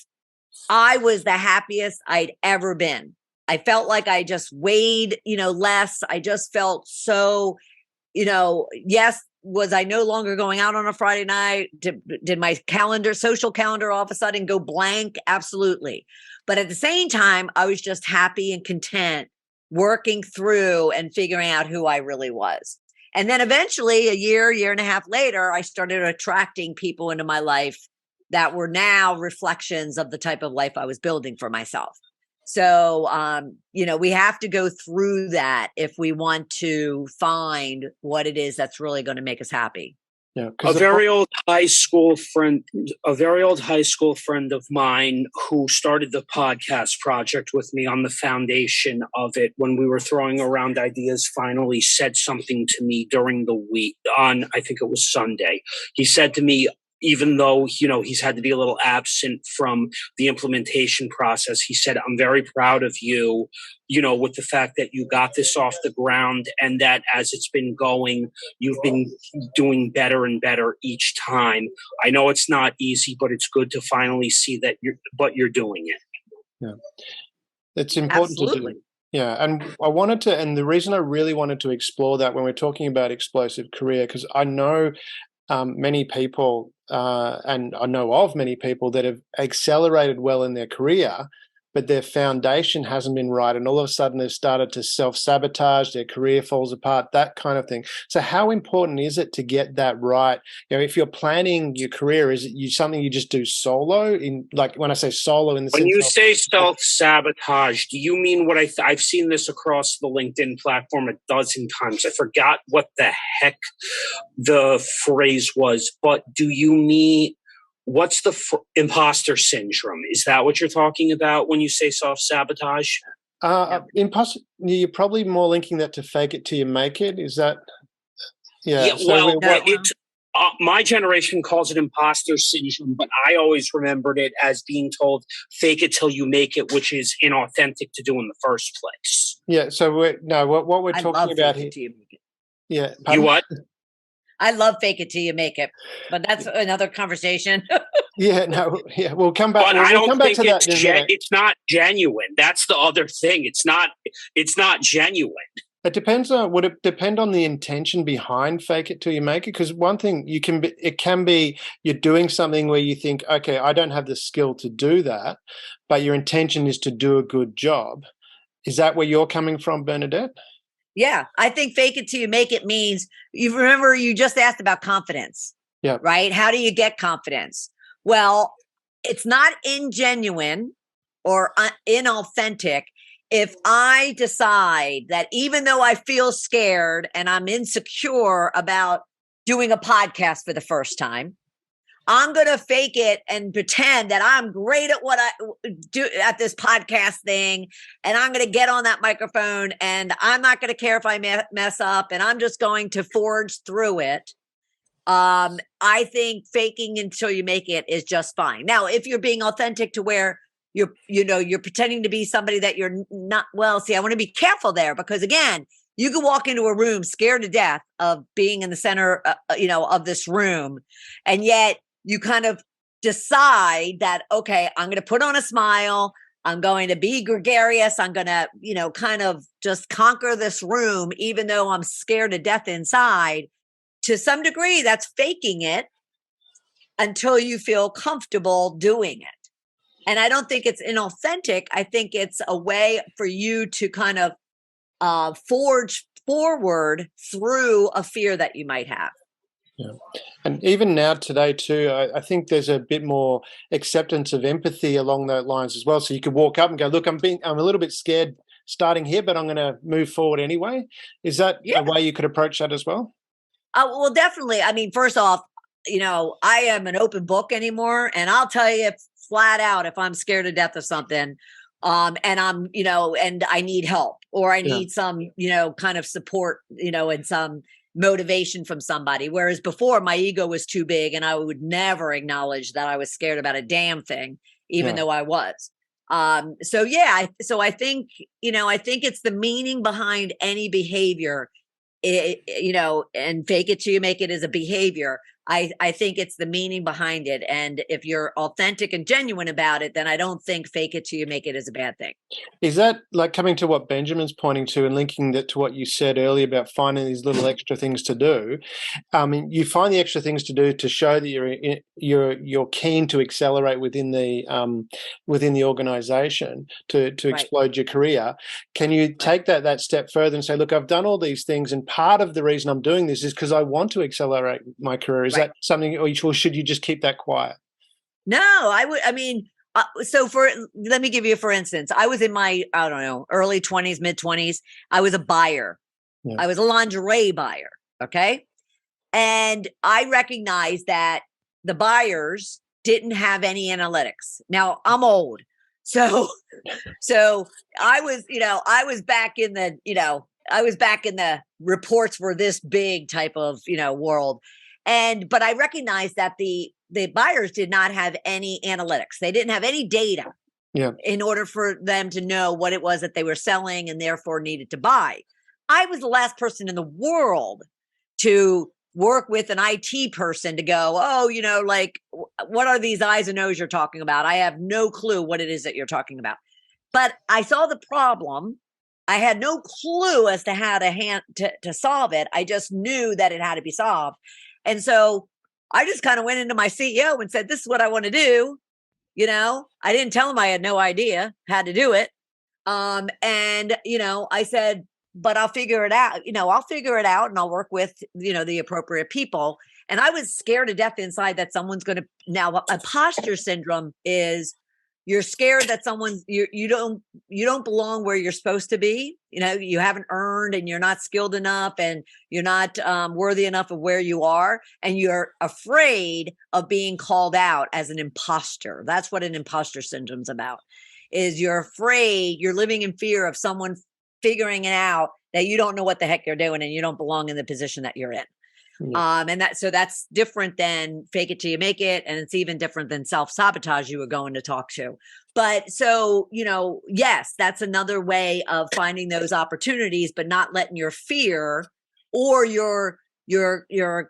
Speaker 3: I was the happiest I'd ever been. I felt like I just weighed, less. I just felt so, yes, was I no longer going out on a Friday night? Did my social calendar all of a sudden go blank? Absolutely. But at the same time, I was just happy and content working through and figuring out who I really was. And then eventually a year and a half later, I started attracting people into my life that were now reflections of the type of life I was building for myself. So, we have to go through that if we want to find what it is that's really going to make us happy.
Speaker 1: Yeah,
Speaker 4: a very old high school friend of mine who started the podcast project with me on the foundation of it when we were throwing around ideas finally said something to me during the week on, I think it was Sunday. He said to me, even though, he's had to be a little absent from the implementation process, he said, I'm very proud of you, with the fact that you got this off the ground and that as it's been going, you've been doing better and better each time. I know it's not easy, but it's good to finally see that you're doing it.
Speaker 1: Yeah. It's important
Speaker 3: Absolutely.
Speaker 1: to do. Yeah. And and the reason I really wanted to explore that when we're talking about explosive career, because I know many people, and I know of many people that have accelerated well in their career, but their foundation hasn't been right. And all of a sudden they've started to self-sabotage, their career falls apart, that kind of thing. So how important is it to get that right? If you're planning your career, is it something you just do solo? When I say solo in the sense
Speaker 4: when you say self-sabotage, do you mean what I've seen this across the LinkedIn platform a dozen times. I forgot what the heck the phrase was, but do you mean what's the imposter syndrome? Is that what you're talking about when you say self-sabotage?
Speaker 1: You're probably more linking that to fake it till you make it. Is that? Yeah.
Speaker 4: It's my generation calls it imposter syndrome, but I always remembered it as being told fake it till you make it, which is inauthentic to do in the first place.
Speaker 1: Yeah. So what we're talking about here. Yeah.
Speaker 4: You what?
Speaker 3: I love fake it till you make it, but that's another conversation.
Speaker 1: We'll come back.
Speaker 4: But I don't think
Speaker 1: it's
Speaker 4: not genuine. That's the other thing. It's not genuine.
Speaker 1: It depends would it depend on the intention behind fake it till you make it? Because one thing it can be you're doing something where you think, okay, I don't have the skill to do that, but your intention is to do a good job. Is that where you're coming from, Bernadette?
Speaker 3: Yeah, I think fake it till you make it means, you remember you just asked about confidence.
Speaker 1: Yeah.
Speaker 3: Right? How do you get confidence? Well, it's not ingenuine or inauthentic if I decide that even though I feel scared and I'm insecure about doing a podcast for the first time, I'm going to fake it and pretend that I'm great at what I do at this podcast thing. And I'm going to get on that microphone and I'm not going to care if I mess up and I'm just going to forge through it. I think faking until you make it is just fine. Now, if you're being authentic to where you're pretending to be somebody that you're not, I want to be careful there because again, you could walk into a room scared to death of being in the center, of this room. And yet you kind of decide that, okay, I'm going to put on a smile. I'm going to be gregarious. I'm going to, kind of just conquer this room, even though I'm scared to death inside. To some degree, that's faking it until you feel comfortable doing it. And I don't think it's inauthentic. I think it's a way for you to kind of forge forward through a fear that you might have.
Speaker 1: Yeah. And even now today too, I think there's a bit more acceptance of empathy along those lines as well. So you could walk up and go, look, I'm a little bit scared starting here, but I'm going to move forward anyway. Is that a way you could approach that as well?
Speaker 3: Well, definitely. I mean, first off, I am an open book anymore, and I'll tell you flat out if I'm scared to death of something, and I'm, and I need help, or I need some, kind of support, and some motivation from somebody. Whereas before, my ego was too big, and I would never acknowledge that I was scared about a damn thing, even though I was. So I think, I think it's the meaning behind any behavior. And fake it till you make it as a behavior. I think it's the meaning behind it. And if you're authentic and genuine about it, then I don't think fake it till you make it is a bad thing.
Speaker 1: Is that like coming to what Benjamin's pointing to and linking that to what you said earlier about finding these little extra things to do? You find the extra things to do to show that you're keen to accelerate within the organization to explode your career. Can you take that step further and say, look, I've done all these things, and part of the reason I'm doing this is because I want to accelerate my career. Is that something, or should you just keep that quiet?
Speaker 3: No, I would. I mean, let me give you, for instance, I was in my, early 20s, mid 20s. I was a buyer. Yeah. I was a lingerie buyer. Okay. And I recognized that the buyers didn't have any analytics. Now I'm old. So I was back in the reports were this big type of, world. But I recognized that the buyers did not have any analytics. They didn't have any data in order for them to know what it was that they were selling and therefore needed to buy. I was the last person in the world to work with an IT person to go, what are these I's and O's you're talking about? I have no clue what it is that you're talking about. But I saw the problem. I had no clue as to how to solve it. I just knew that it had to be solved. And so I just kind of went into my CEO and said, this is what I want to do. I didn't tell him I had no idea how to do it. I said, but I'll figure it out. I'll figure it out, and I'll work with, the appropriate people. And I was scared to death inside that someone's going to, now imposter syndrome is, you're scared that you don't belong where you're supposed to be. You haven't earned, and you're not skilled enough, and you're not worthy enough of where you are. And you're afraid of being called out as an imposter. That's what an imposter syndrome's about, is you're afraid, you're living in fear of someone figuring it out that you don't know what the heck you're doing, and you don't belong in the position that you're in. That's different than fake it till you make it. And it's even different than self-sabotage you were going to talk to. But yes, that's another way of finding those opportunities, but not letting your fear or your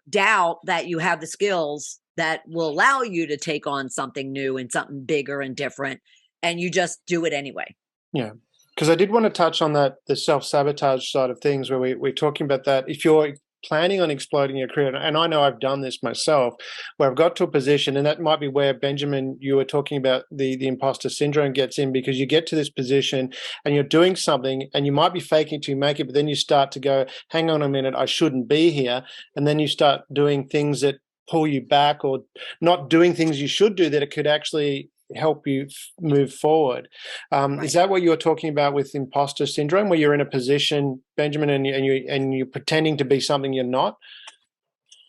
Speaker 3: doubt that you have the skills that will allow you to take on something new and something bigger and different. And you just do it anyway. Yeah.
Speaker 1: Because I did want to touch on the self-sabotage side of things, where we're talking about that. If you're planning on exploding your career, and I know I've done this myself, where I've got to a position, and that might be where, Benjamin, you were talking about the imposter syndrome gets in, because you get to this position and you're doing something and you might be faking it to make it, but then you start to go, hang on a minute, I shouldn't be here. And then you start doing things that pull you back, or not doing things you should do that it could actually help you move forward. Is that what you're talking about with imposter syndrome, where you're in a position, Benjamin, and you're pretending to be something you're not?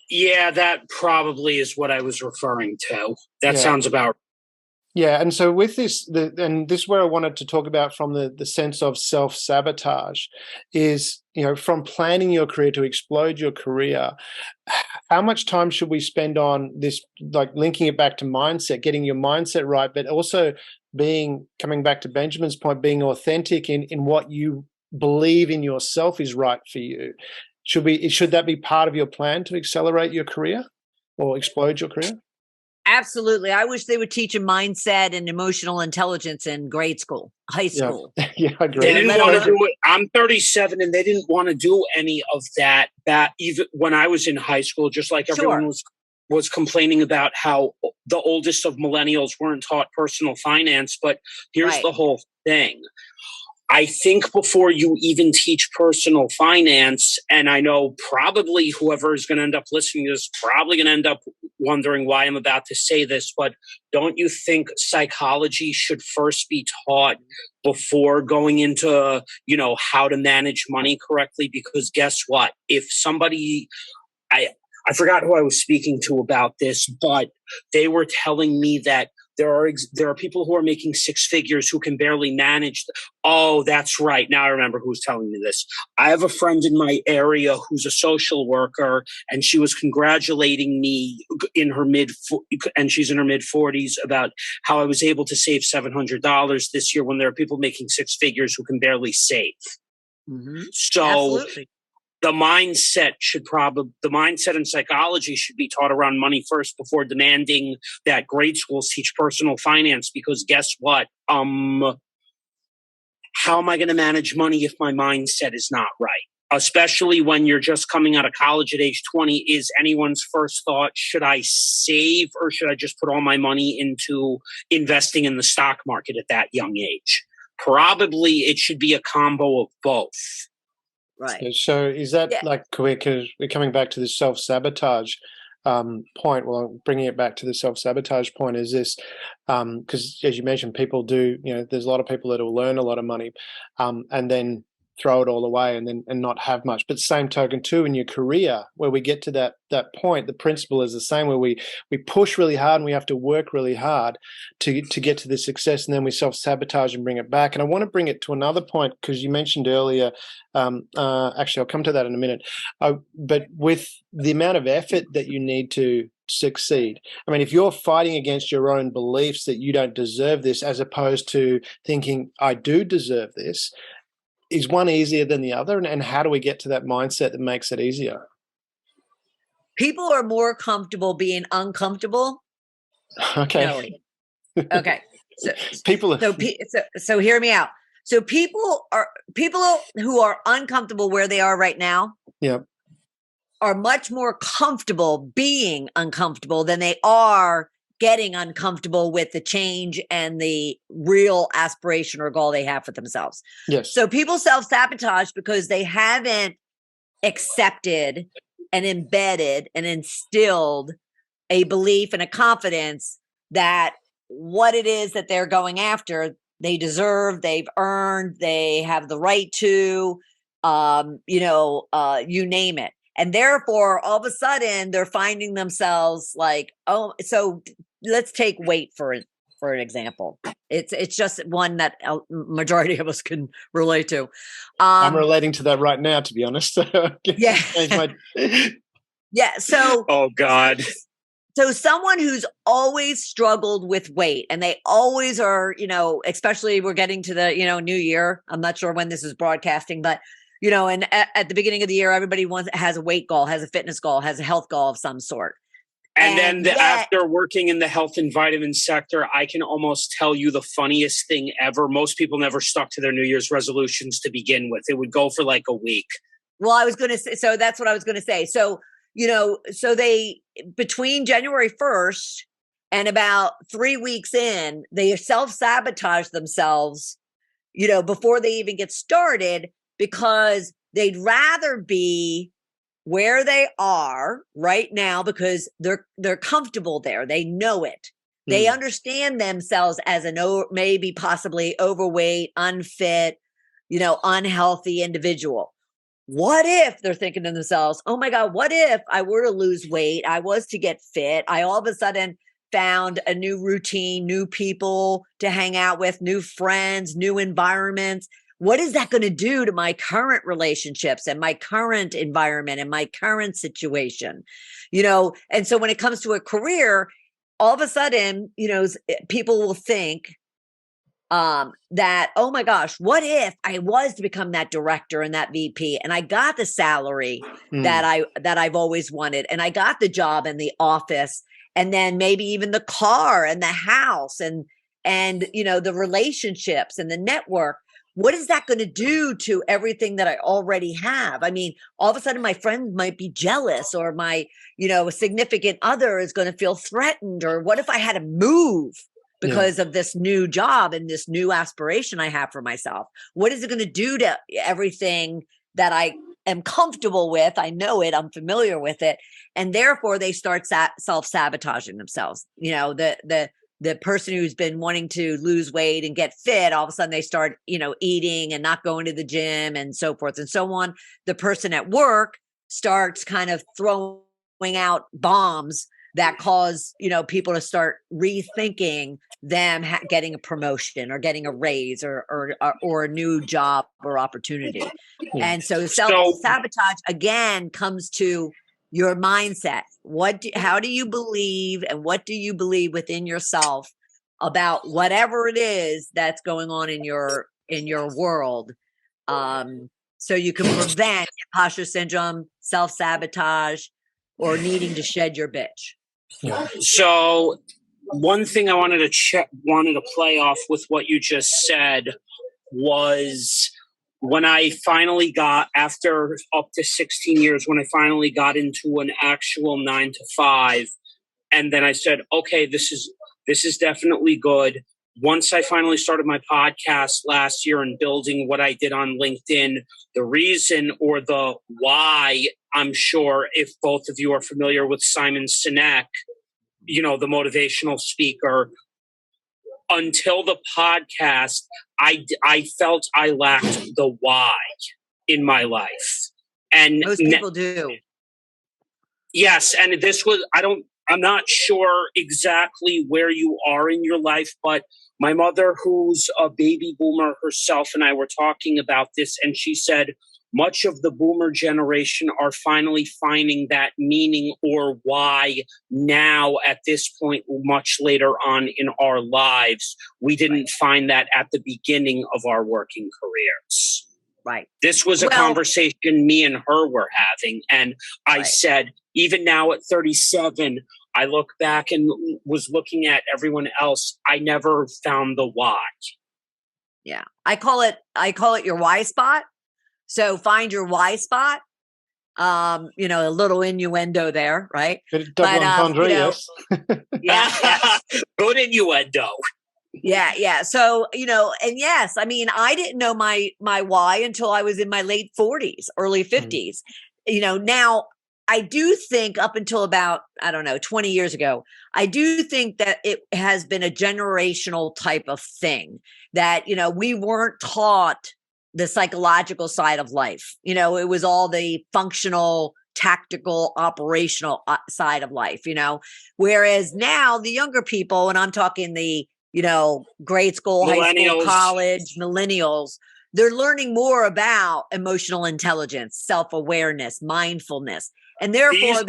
Speaker 4: Yeah, that probably is what I was referring to. That sounds about.
Speaker 1: Yeah, and so with this, and this is where I wanted to talk about from the sense of self-sabotage, is, from planning your career to explode your career, how much time should we spend on this, like linking it back to mindset, getting your mindset right, but also coming back to Benjamin's point, being authentic in what you believe in yourself is right for you? Should that be part of your plan to accelerate your career or explode your career?
Speaker 3: Absolutely. I wish they would teach a mindset and emotional intelligence in grade school, high school.
Speaker 1: Yeah, I agree.
Speaker 4: They didn't want to do it. I'm 37, and they didn't want to do any of that. That even when I was in high school, just like everyone was complaining about how the oldest of millennials weren't taught personal finance. But here's the whole thing. I think before you even teach personal finance, and I know probably whoever is going to end up listening to this probably going to end up wondering why I'm about to say this, but don't you think psychology should first be taught before going into, how to manage money correctly? Because guess what? If somebody, I forgot who I was speaking to about this, but they were telling me that there are people who are making six figures who can barely manage. Oh, that's right. Now I remember who's telling me this. I have a friend in my area who's a social worker, and she was congratulating me and she's in her mid 40s about how I was able to save $700 this year when there are people making six figures who can barely save.
Speaker 3: Mm-hmm.
Speaker 4: So
Speaker 3: Absolutely.
Speaker 4: the mindset in psychology should be taught around money first before demanding that grade schools teach personal finance, because guess what? How am I going to manage money if my mindset is not right? Especially when you're just coming out of college at age 20, is anyone's first thought, should I save or should I just put all my money into investing in the stock market at that young age? Probably it should be a combo of both.
Speaker 3: Right.
Speaker 1: So is that because we're coming back to the self-sabotage point? Well, I'm bringing it back to the self-sabotage point. Is this because, as you mentioned, people do, there's a lot of people that will learn a lot of money and then throw it all away and not have much. But same token too, in your career, where we get to that point, the principle is the same, where we push really hard and we have to work really hard to get to the success, and then we self-sabotage and bring it back. And I want to bring it to another point, because you mentioned earlier, actually I'll come to that in a minute, but with the amount of effort that you need to succeed. I mean, if you're fighting against your own beliefs that you don't deserve this, as opposed to thinking, I do deserve this, is one easier than the other? And how do we get to that mindset that makes it easier?
Speaker 3: People are more comfortable being uncomfortable.
Speaker 1: Okay.
Speaker 3: Okay.
Speaker 1: So
Speaker 3: hear me out. So people who are uncomfortable where they are right now.
Speaker 1: Yep.
Speaker 3: Are much more comfortable being uncomfortable than they are getting uncomfortable with the change and the real aspiration or goal they have for themselves.
Speaker 1: Yes.
Speaker 3: So people self-sabotage because they haven't accepted and embedded and instilled a belief and a confidence that what it is that they're going after, they deserve, they've earned, they have the right to, you name it. And therefore, all of a sudden, they're finding themselves like, oh, so let's take weight for an example. It's just one that majority of us can relate to.
Speaker 1: I'm relating to that right now, to be honest.
Speaker 3: Yeah. Yeah. So.
Speaker 4: Oh God.
Speaker 3: So someone who's always struggled with weight, and they always are, especially we're getting to the, new year. I'm not sure when this is broadcasting, but and at the beginning of the year, everybody has a weight goal, has a fitness goal, has a health goal of some sort.
Speaker 4: And then after working in the health and vitamin sector, I can almost tell you the funniest thing ever. Most people never stuck to their New Year's resolutions to begin with. It would go for like a week.
Speaker 3: Well, I was going to say, so that's what I was going to say. So, so they, between January 1st and about 3 weeks in, they self-sabotage themselves, before they even get started, because they'd rather be where they are right now because they're comfortable there. They know it. They understand themselves as maybe possibly overweight, unfit, unhealthy individual. What if they're thinking to themselves, oh my God, what if I were to lose weight? I was to get fit. I all of a sudden found a new routine, new people to hang out with, new friends, new environments. What is that going to do to my current relationships and my current environment and my current situation? And so when it comes to a career, all of a sudden, people will think that, oh my gosh, what if I was to become that director and that VP and I got the salary that I've always wanted, and I got the job in the office, and then maybe even the car and the house and the relationships and the network. What is that going to do to everything that I already have? I mean, all of a sudden my friend might be jealous, or my, significant other is going to feel threatened. Or what if I had to move because of this new job and this new aspiration I have for myself. What is it going to do to everything that I am comfortable with? I know it, I'm familiar with it. And therefore they start self-sabotaging themselves. You know, the person who's been wanting to lose weight and get fit, all of a sudden they start, you know, eating and not going to the gym and so forth and so on. The person at work starts kind of throwing out bombs that cause, you know, people to start rethinking them getting a promotion or getting a raise or a new job or opportunity. And so self-sabotage again comes to your mindset. How do you believe, and what do you believe within yourself about whatever it is that's going on in your world? So you can prevent imposter syndrome, self-sabotage, or needing to shed your bitch.
Speaker 1: Yeah.
Speaker 4: So one thing I wanted to play off with what you just said was when I finally got, after up to 16 years, when I finally got into an actual 9 to 5, and then I said, okay, this is definitely good. Once I finally started my podcast last year and building what I did on LinkedIn, the reason or the why, I'm sure if both of you are familiar with Simon Sinek, you know, the motivational speaker, until the podcast, I felt I lacked the why in my life. And
Speaker 3: most people do.
Speaker 4: Yes. And this was, I'm not sure exactly where you are in your life, but my mother, who's a baby boomer herself, and I were talking about this, and she said, much of the boomer generation are finally finding that meaning or why now at this point, much later on in our lives. We didn't find that at the beginning of our working careers.
Speaker 3: Right.
Speaker 4: This was a conversation me and her were having. And I said, even now at 37, I look back and was looking at everyone else. I never found the why.
Speaker 3: Yeah. I call it your why spot. So find your why spot. You know, a little innuendo there, right?
Speaker 1: Yes.
Speaker 3: Yeah.
Speaker 4: Good innuendo.
Speaker 3: Yeah. So, you know, and yes, I mean, I didn't know my why until I was in my late 40s, early 50s. You know, now I do think up until about, 20 years ago, I do think that it has been a generational type of thing that, you know, we weren't taught the psychological side of life. You know, it was all the functional, tactical, operational side of life, you know, whereas now the younger people, and I'm talking the, you know, grade school, high school, college, millennials, they're learning more about emotional intelligence, self-awareness, mindfulness, and therefore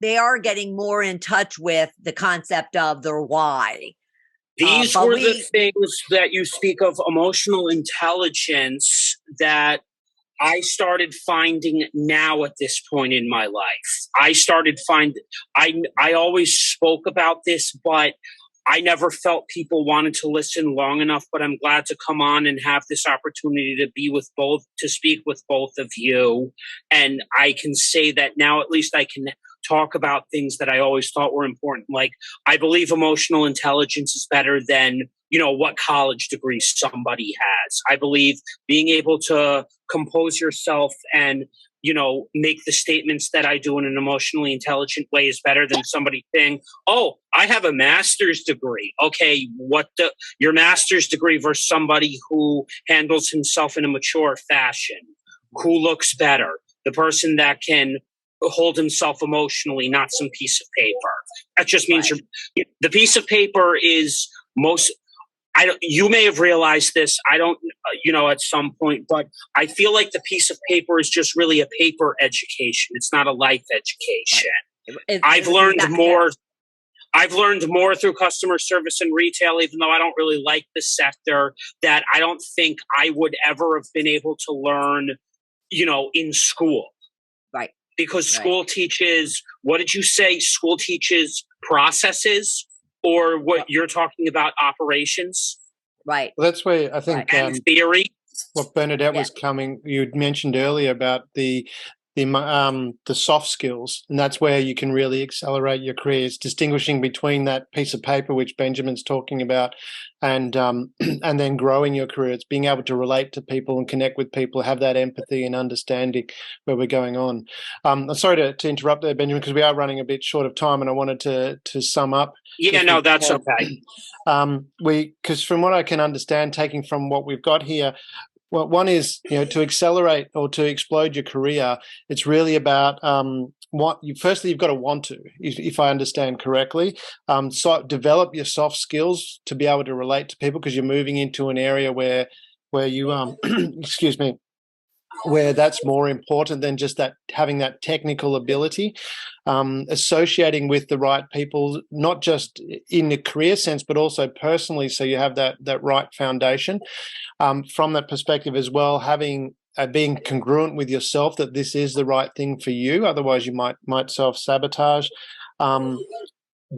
Speaker 3: they are getting more in touch with the concept of their why.
Speaker 4: These were the things that you speak of, emotional intelligence, that I started finding now at this point in my life. I always spoke about this, but I never felt people wanted to listen long enough, but I'm glad to come on and have this opportunity to speak with both of you. And I can say that now at least I can talk about things that I always thought were important. Like, I believe emotional intelligence is better than, you know, what college degree somebody has. I believe being able to compose yourself and, you know, make the statements that I do in an emotionally intelligent way is better than somebody saying, oh, I have a master's degree. Okay, your master's degree versus somebody who handles himself in a mature fashion, who looks better, the person that can hold himself emotionally, not some piece of paper. That just means the piece of paper is you may have realized this, I don't, you know, at some point, but I feel like the piece of paper is just really a paper education. It's not a life education. Right. I've learned more through customer service and retail, even though I don't really like the sector, that I don't think I would ever have been able to learn, you know, in school.
Speaker 3: Right.
Speaker 4: Because school teaches, what did you say? School teaches processes, or what you're talking about, operations?
Speaker 3: Right.
Speaker 1: Well, that's where I think
Speaker 4: and theory.
Speaker 1: What Bernadette was you'd mentioned earlier about the the soft skills, and that's where you can really accelerate your career. It's distinguishing between that piece of paper which Benjamin's talking about, and then growing your career. It's being able to relate to people and connect with people, have that empathy and understanding where we're going on. I'm sorry to interrupt there, Benjamin, because we are running a bit short of time, and I wanted to sum up.
Speaker 4: Yeah, no, that's okay.
Speaker 1: Because from what I can understand, taking from what we've got here, well, one is, to accelerate or to explode your career, it's really about firstly, you've got to want to, if I understand correctly. So develop your soft skills to be able to relate to people, because you're moving into an area where you, excuse me, where that's more important than just that having that technical ability. Associating with the right people, not just in the career sense, but also personally, so you have that right foundation. From that perspective as well, having being congruent with yourself that this is the right thing for you. Otherwise, you might self-sabotage.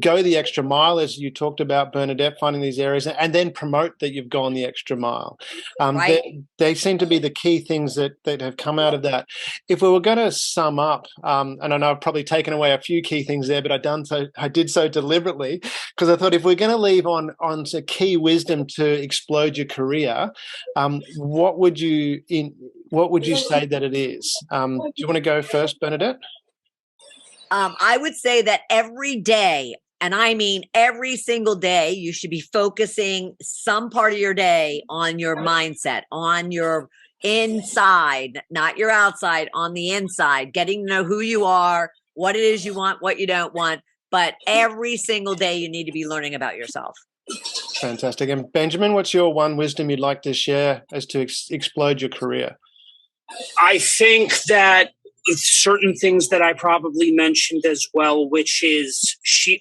Speaker 1: Go the extra mile, as you talked about, Bernadette, finding these areas, and then promote that you've gone the extra mile.
Speaker 3: Right.
Speaker 1: They seem to be the key things that have come out of that. If we were going to sum up, and I know I've probably taken away a few key things there, but I did so deliberately, because I thought if we're going to leave on to key wisdom to explode your career, what would you say that it is? Do you want to go first, Bernadette?
Speaker 3: I would say that every day, and I mean every single day, you should be focusing some part of your day on your mindset, on your inside, not your outside, on the inside, getting to know who you are, what it is you want, what you don't want. But every single day you need to be learning about yourself.
Speaker 1: Fantastic. And Benjamin, what's your one wisdom you'd like to share as to explode your career?
Speaker 4: I think that certain things that I probably mentioned as well, which is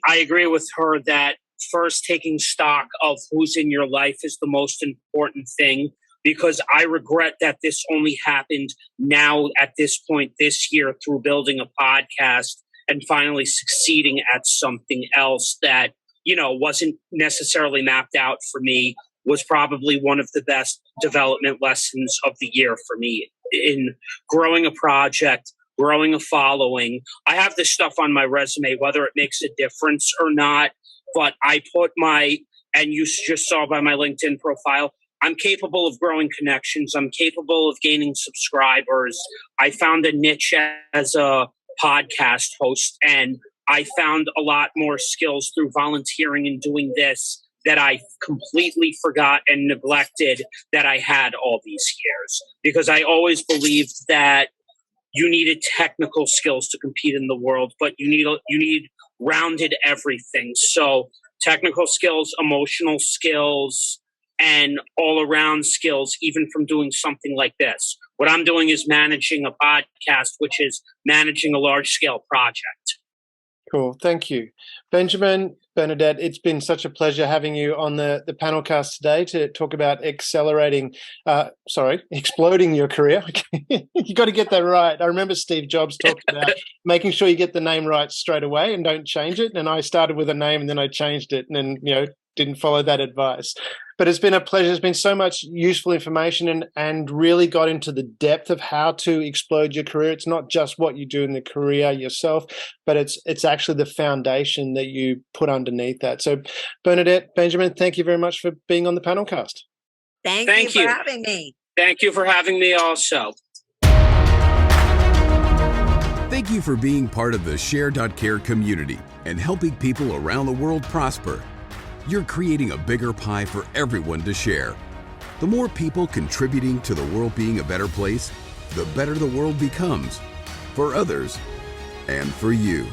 Speaker 4: I agree with her that first taking stock of who's in your life is the most important thing, because I regret that this only happened now at this point this year through building a podcast and finally succeeding at something else that, wasn't necessarily mapped out for me, was probably one of the best development lessons of the year for me in growing a project, growing a following. I have this stuff on my resume, whether it makes a difference or not, but I put and you just saw by my LinkedIn profile, I'm capable of growing connections. I'm capable of gaining subscribers. I found a niche as a podcast host, and I found a lot more skills through volunteering and doing this that I completely forgot and neglected that I had all these years, because I always believed that you needed technical skills to compete in the world, but you need rounded everything. So technical skills, emotional skills, and all around skills, even from doing something like this. What I'm doing is managing a podcast, which is managing a large scale project.
Speaker 1: Cool. Thank you. Benjamin, Bernadette, it's been such a pleasure having you on the PanelCast today to talk about exploding your career. You got to get that right. I remember Steve Jobs talked about making sure you get the name right straight away and don't change it. And I started with a name and then I changed it, and then, didn't follow that advice. But it's been a pleasure. There's been so much useful information and really got into the depth of how to explode your career. It's not just what you do in the career yourself, but it's actually the foundation that you put underneath that. So Bernadette, Benjamin, thank you very much for being on the PanelCast.
Speaker 3: Thank you for having me.
Speaker 4: Thank you for having me also.
Speaker 2: Thank you for being part of the Share.Care community and helping people around the world prosper. You're creating a bigger pie for everyone to share. The more people contributing to the world being a better place, the better the world becomes for others and for you.